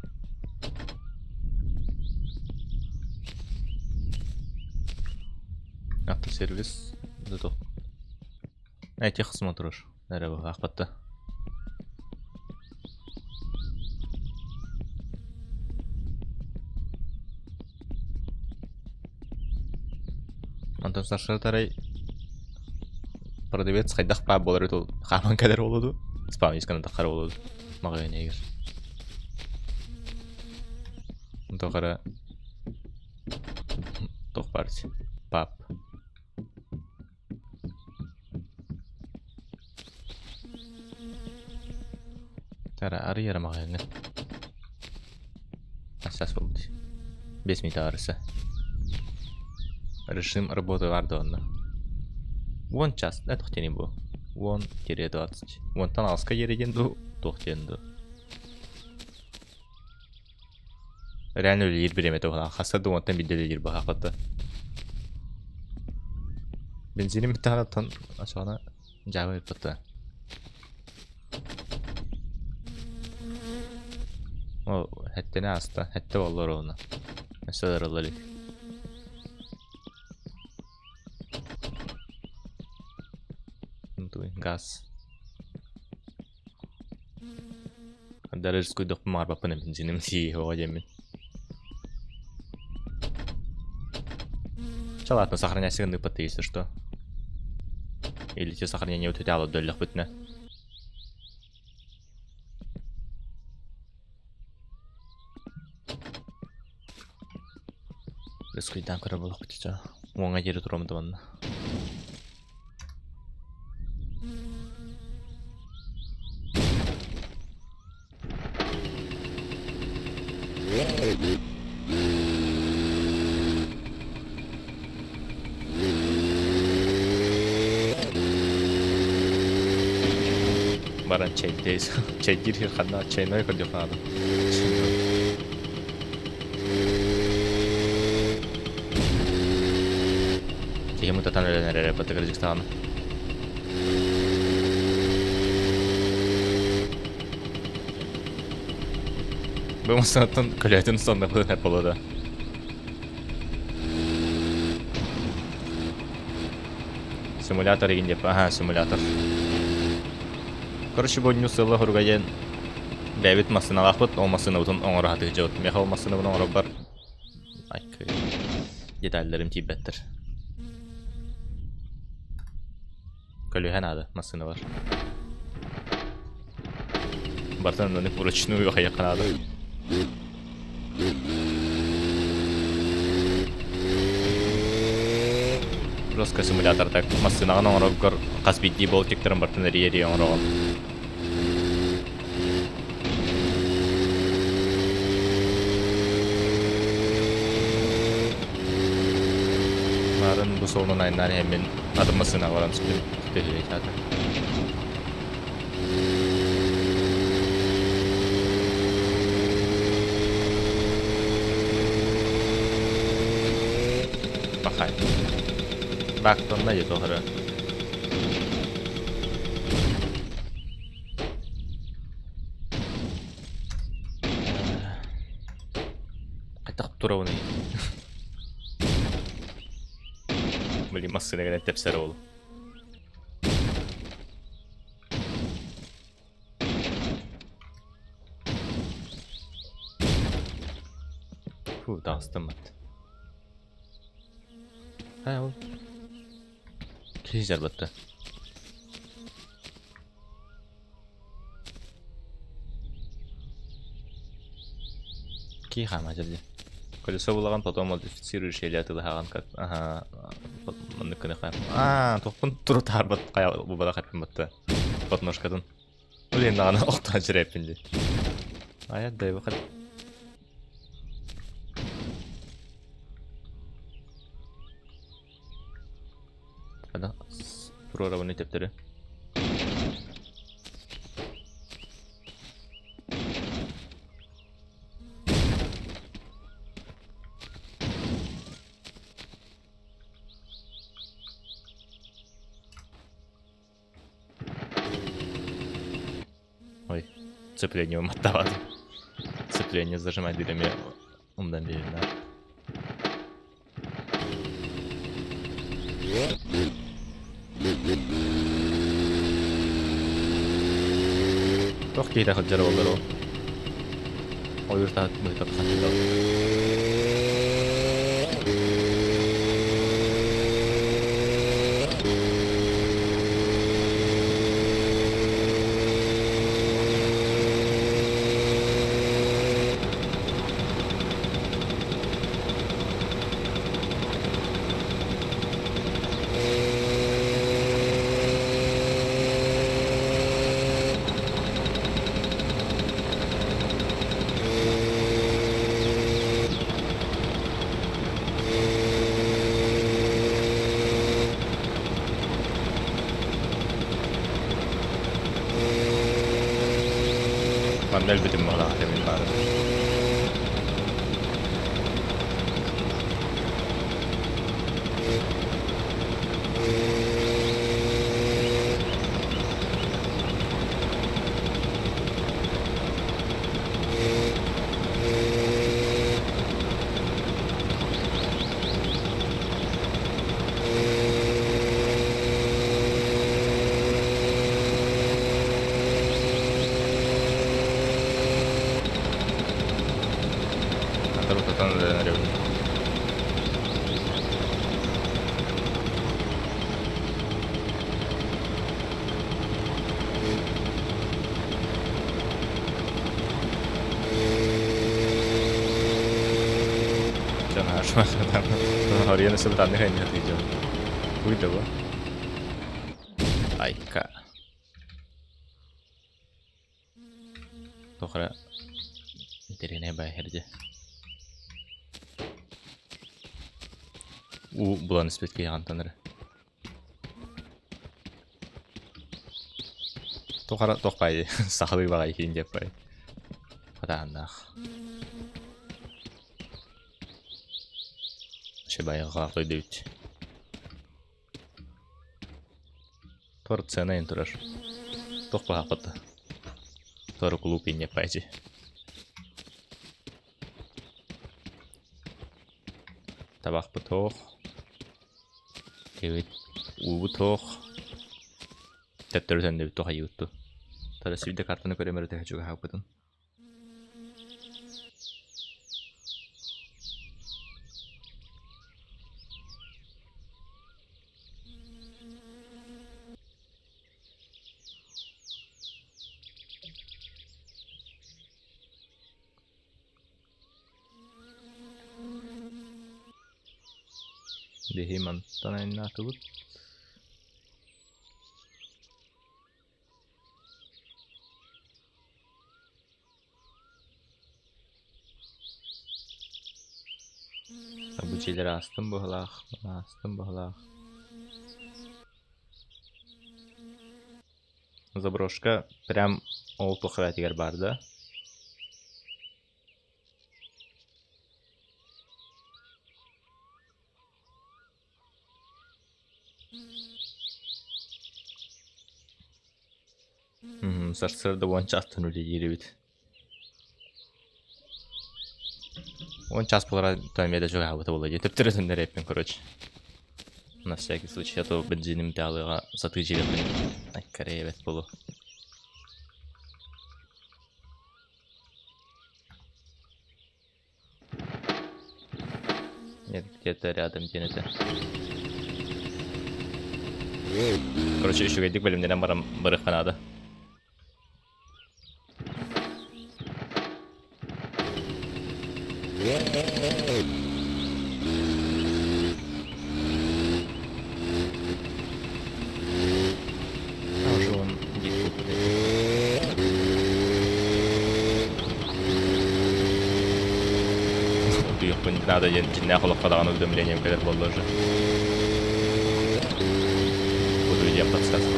Автосервис зато. Этих смотришь. Наверное, ахпатта. Антон старший тарай. Продавец хайдах па болар ето хаман кадер болуду. Спам искан тахар болуду. Магазин егер. Тохара. Тох парти. Пап. Тара ары ярамаган. Ассас болду. 5 минут арысы. Режим работы vardı onda. 10 час, ne tohteni bu? 10-20. 10'tan alska yeregen tohtendi. Реально өлер беремет оған. Хасады 10'tan бидделер bu haqda. Benzinim bir taraftan aşağına cevap yaptı. O hatta ne hasta? Hatta vallahi ona. Mesela oraları. Gaz. Darız koyduk mu araba pınım benzinim diye o yemin. Ладно, сохранять сигналы ПТ, если что. Или те сохранения вот это доллар бытне. Рискуйдан кара болуп кетчү. Оңа жери турам дабан. Баран чайдейс. Чайдир хана чайной ходил надо. Тиге мутатан ölenlere patagırcık sağını. Bu masanatın köleyatın sonunda bu hep oladı. Симулятор егин деп. Ага, симулятор. Короче, бу сылы хургайын бәбит масыналахпыт, ол масыны бутун оңор хаты жауыт. Меха ол масыны бутун оңор бар. Ай, детальдерим тибеттер. Көлөһен ады, масыны бар. Бартан аны вручную хаяқан ады. Жестко симулятор так масынаган оңорогор каспидди болуп тектерин бартын риери оңорогон. Нарын бу сонун айнар эмен адым масынага барам сүрүп тегелей чаты. Бахай. Бактон да жет охыры. Кайтак турабыны. Блин, массына гана тепсер болу. Фу, дағыстым бат. Ха, ол. Киздер батты. Ки хама жерде. Колесо булаган, потом модифицирующий элеты лаган как. Ага. Мыны кыны хам. Токпун туру тарбат кая бу бала хаппин батты. Подножкадан. Блин, наганы октан жиреппинди. Аят дай бахат. Ada programını tepleri. Ой, цепление умотало. Цепление зажимать дырами умдан берем, да. Toch kiitä hojjara oldu. Oyurta muitat kanssa. Man elvytin mulla ahdemin päällä. Harian sebenarnya hanya hijau. Udah gua. Aika. Tokra. Interine bayar aja. Bulan nispet kıyağın tanrı. Tokra tokpaydı. Sağlığı bağay ikinci yapay. Kadandak. Şey bayağı kaklı değil. Tortseeneen tuodas. Toh pahapata. Torku lupin ja päisi. Tabakpa toh. Kevit uvu toh. Tättörisen nyt toha juttu. Tällä sitten kartana kodemero tehdä joka haupatun. Det himantana enää tullut. Обучили растым бахлах. Заброшка прям ол тухра тигер барды. Сарсырда онча аттын үлі еребет. Онча аспылара таймеда жоға абыта болады. Тіптірі түндер еппен, короче. На всякий случай, а то бензинім тағылыға саты жеретін. Айкаре бет болу. Нет, где-то рядом где-то. Короче, еще гайдик бөлімдерен барық қанады. Уже он гид тут. Надо жинне холоккадаган уведомлением кедер болду уже. Буду идем подсказку.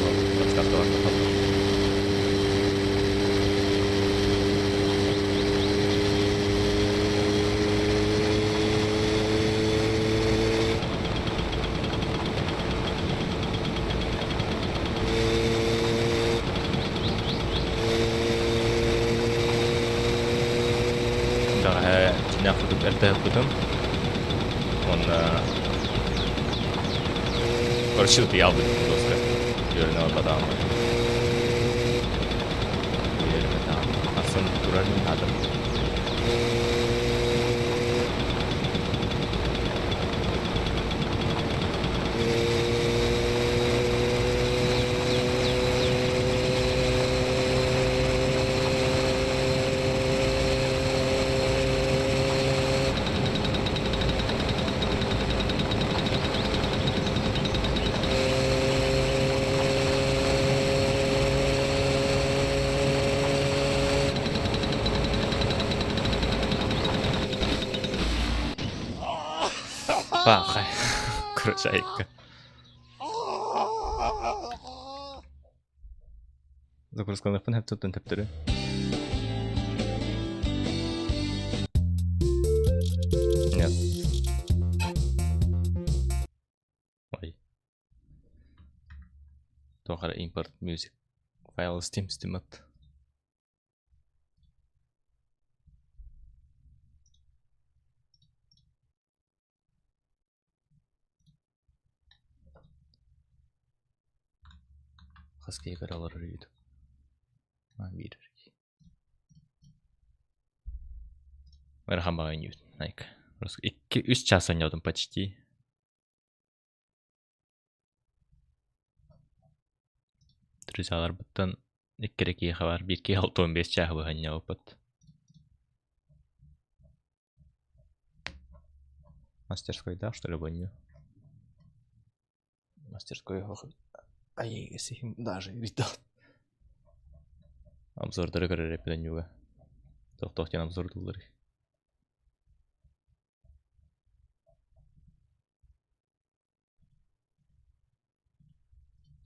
Нахуй РТ-м. Он... Короче, тут я буду доска. Верного подама. Асын турарный надо. Пахай. Кручайка. Загрузканlıktan hep tutun tepleri. Нет. Ой. Тохара import music file Steam стимат. Хаски каралар үйді. Видер. Merhaba oynuyor. Like. 2-3 час oynadım почти. Друзьялар бұттан 2-2 хабар 1-2-6-15 чағы бұғанья опыт. Мастерскойда, что ли, ойнıyor? Мастерской Ай, если им даже видал. Обзордары көрер епіден юға. Тоқтен обзор дұлдары.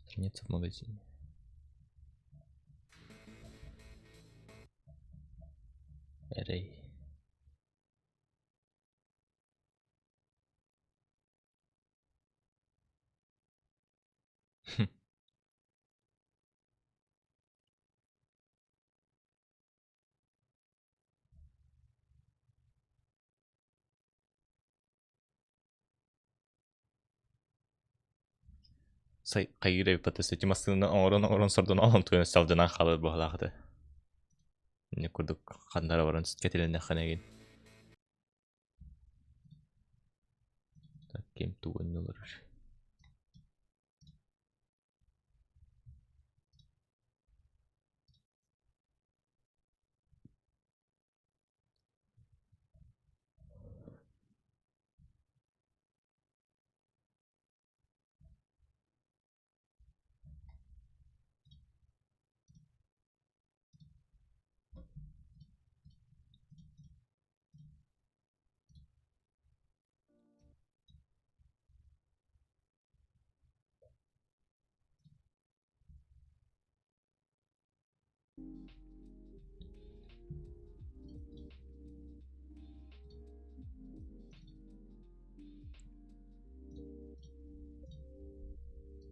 Страница в магазине. Эрей. Kayıra bir patates eti masasından oran sorduğun onun tuyunu savcıdan kalır bu halakıdı. Ne kurduk kandara varan ketilinde kanegin. Kim tuğun olur.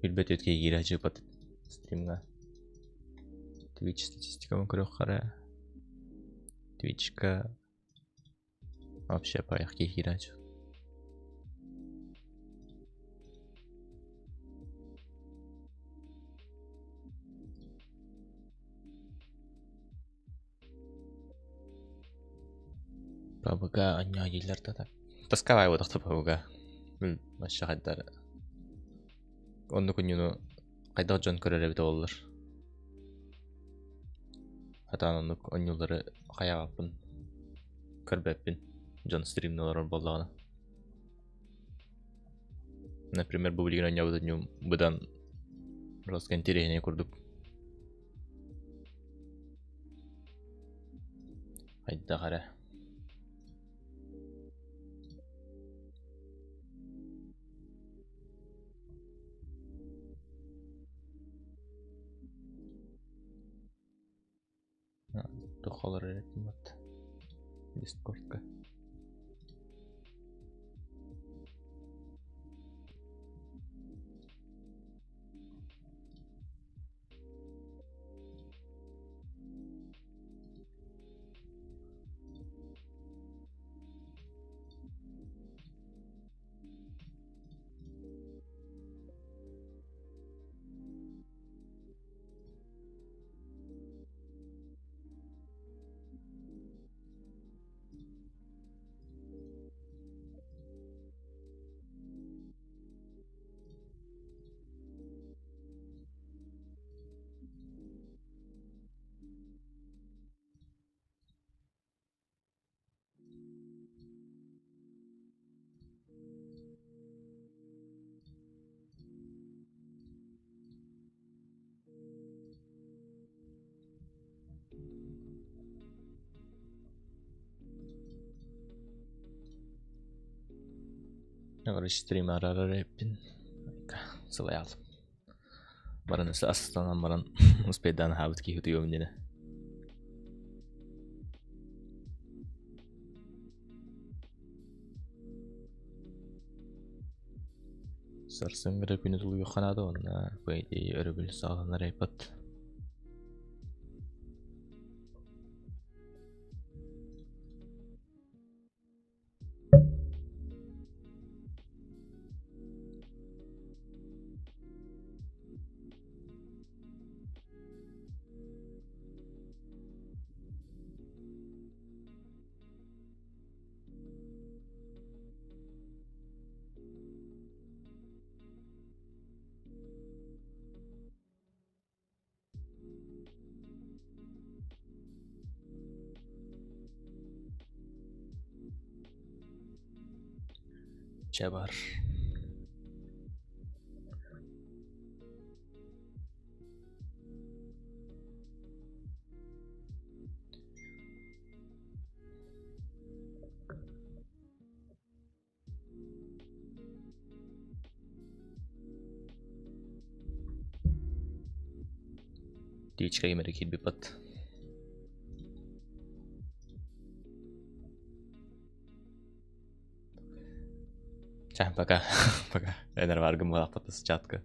Билбет өткей гирачы пат стримга. Twitch статистикамı көрөк кара. Twitch'ка вообще паяк гирачы. Пабга анья елер тата. Таскавай вот ахта пабга. Маша хаддар. Онны күнүнү кайда жон көрөр бит болор. Атанын онюлары каябаппын. Көрбөппүн. Жон стримдер боллагына. Например, бу билген онябыдан ню будан раскен терехине курдук. Хайда кара. Тухалар этмат. Дискордка. Agora stream arar hepin. Sılayalım. Baran ise asıslanan baran uspeydan habit ki hütüyor mendine. Sarsın grepini tuluyor kanadı onda. Bu ideyi örgülü sağlanır yapat. Çabar. Twitch kayak mereka lebih pat. Cah, пока. Пока. Энер варгам была пата с чатка.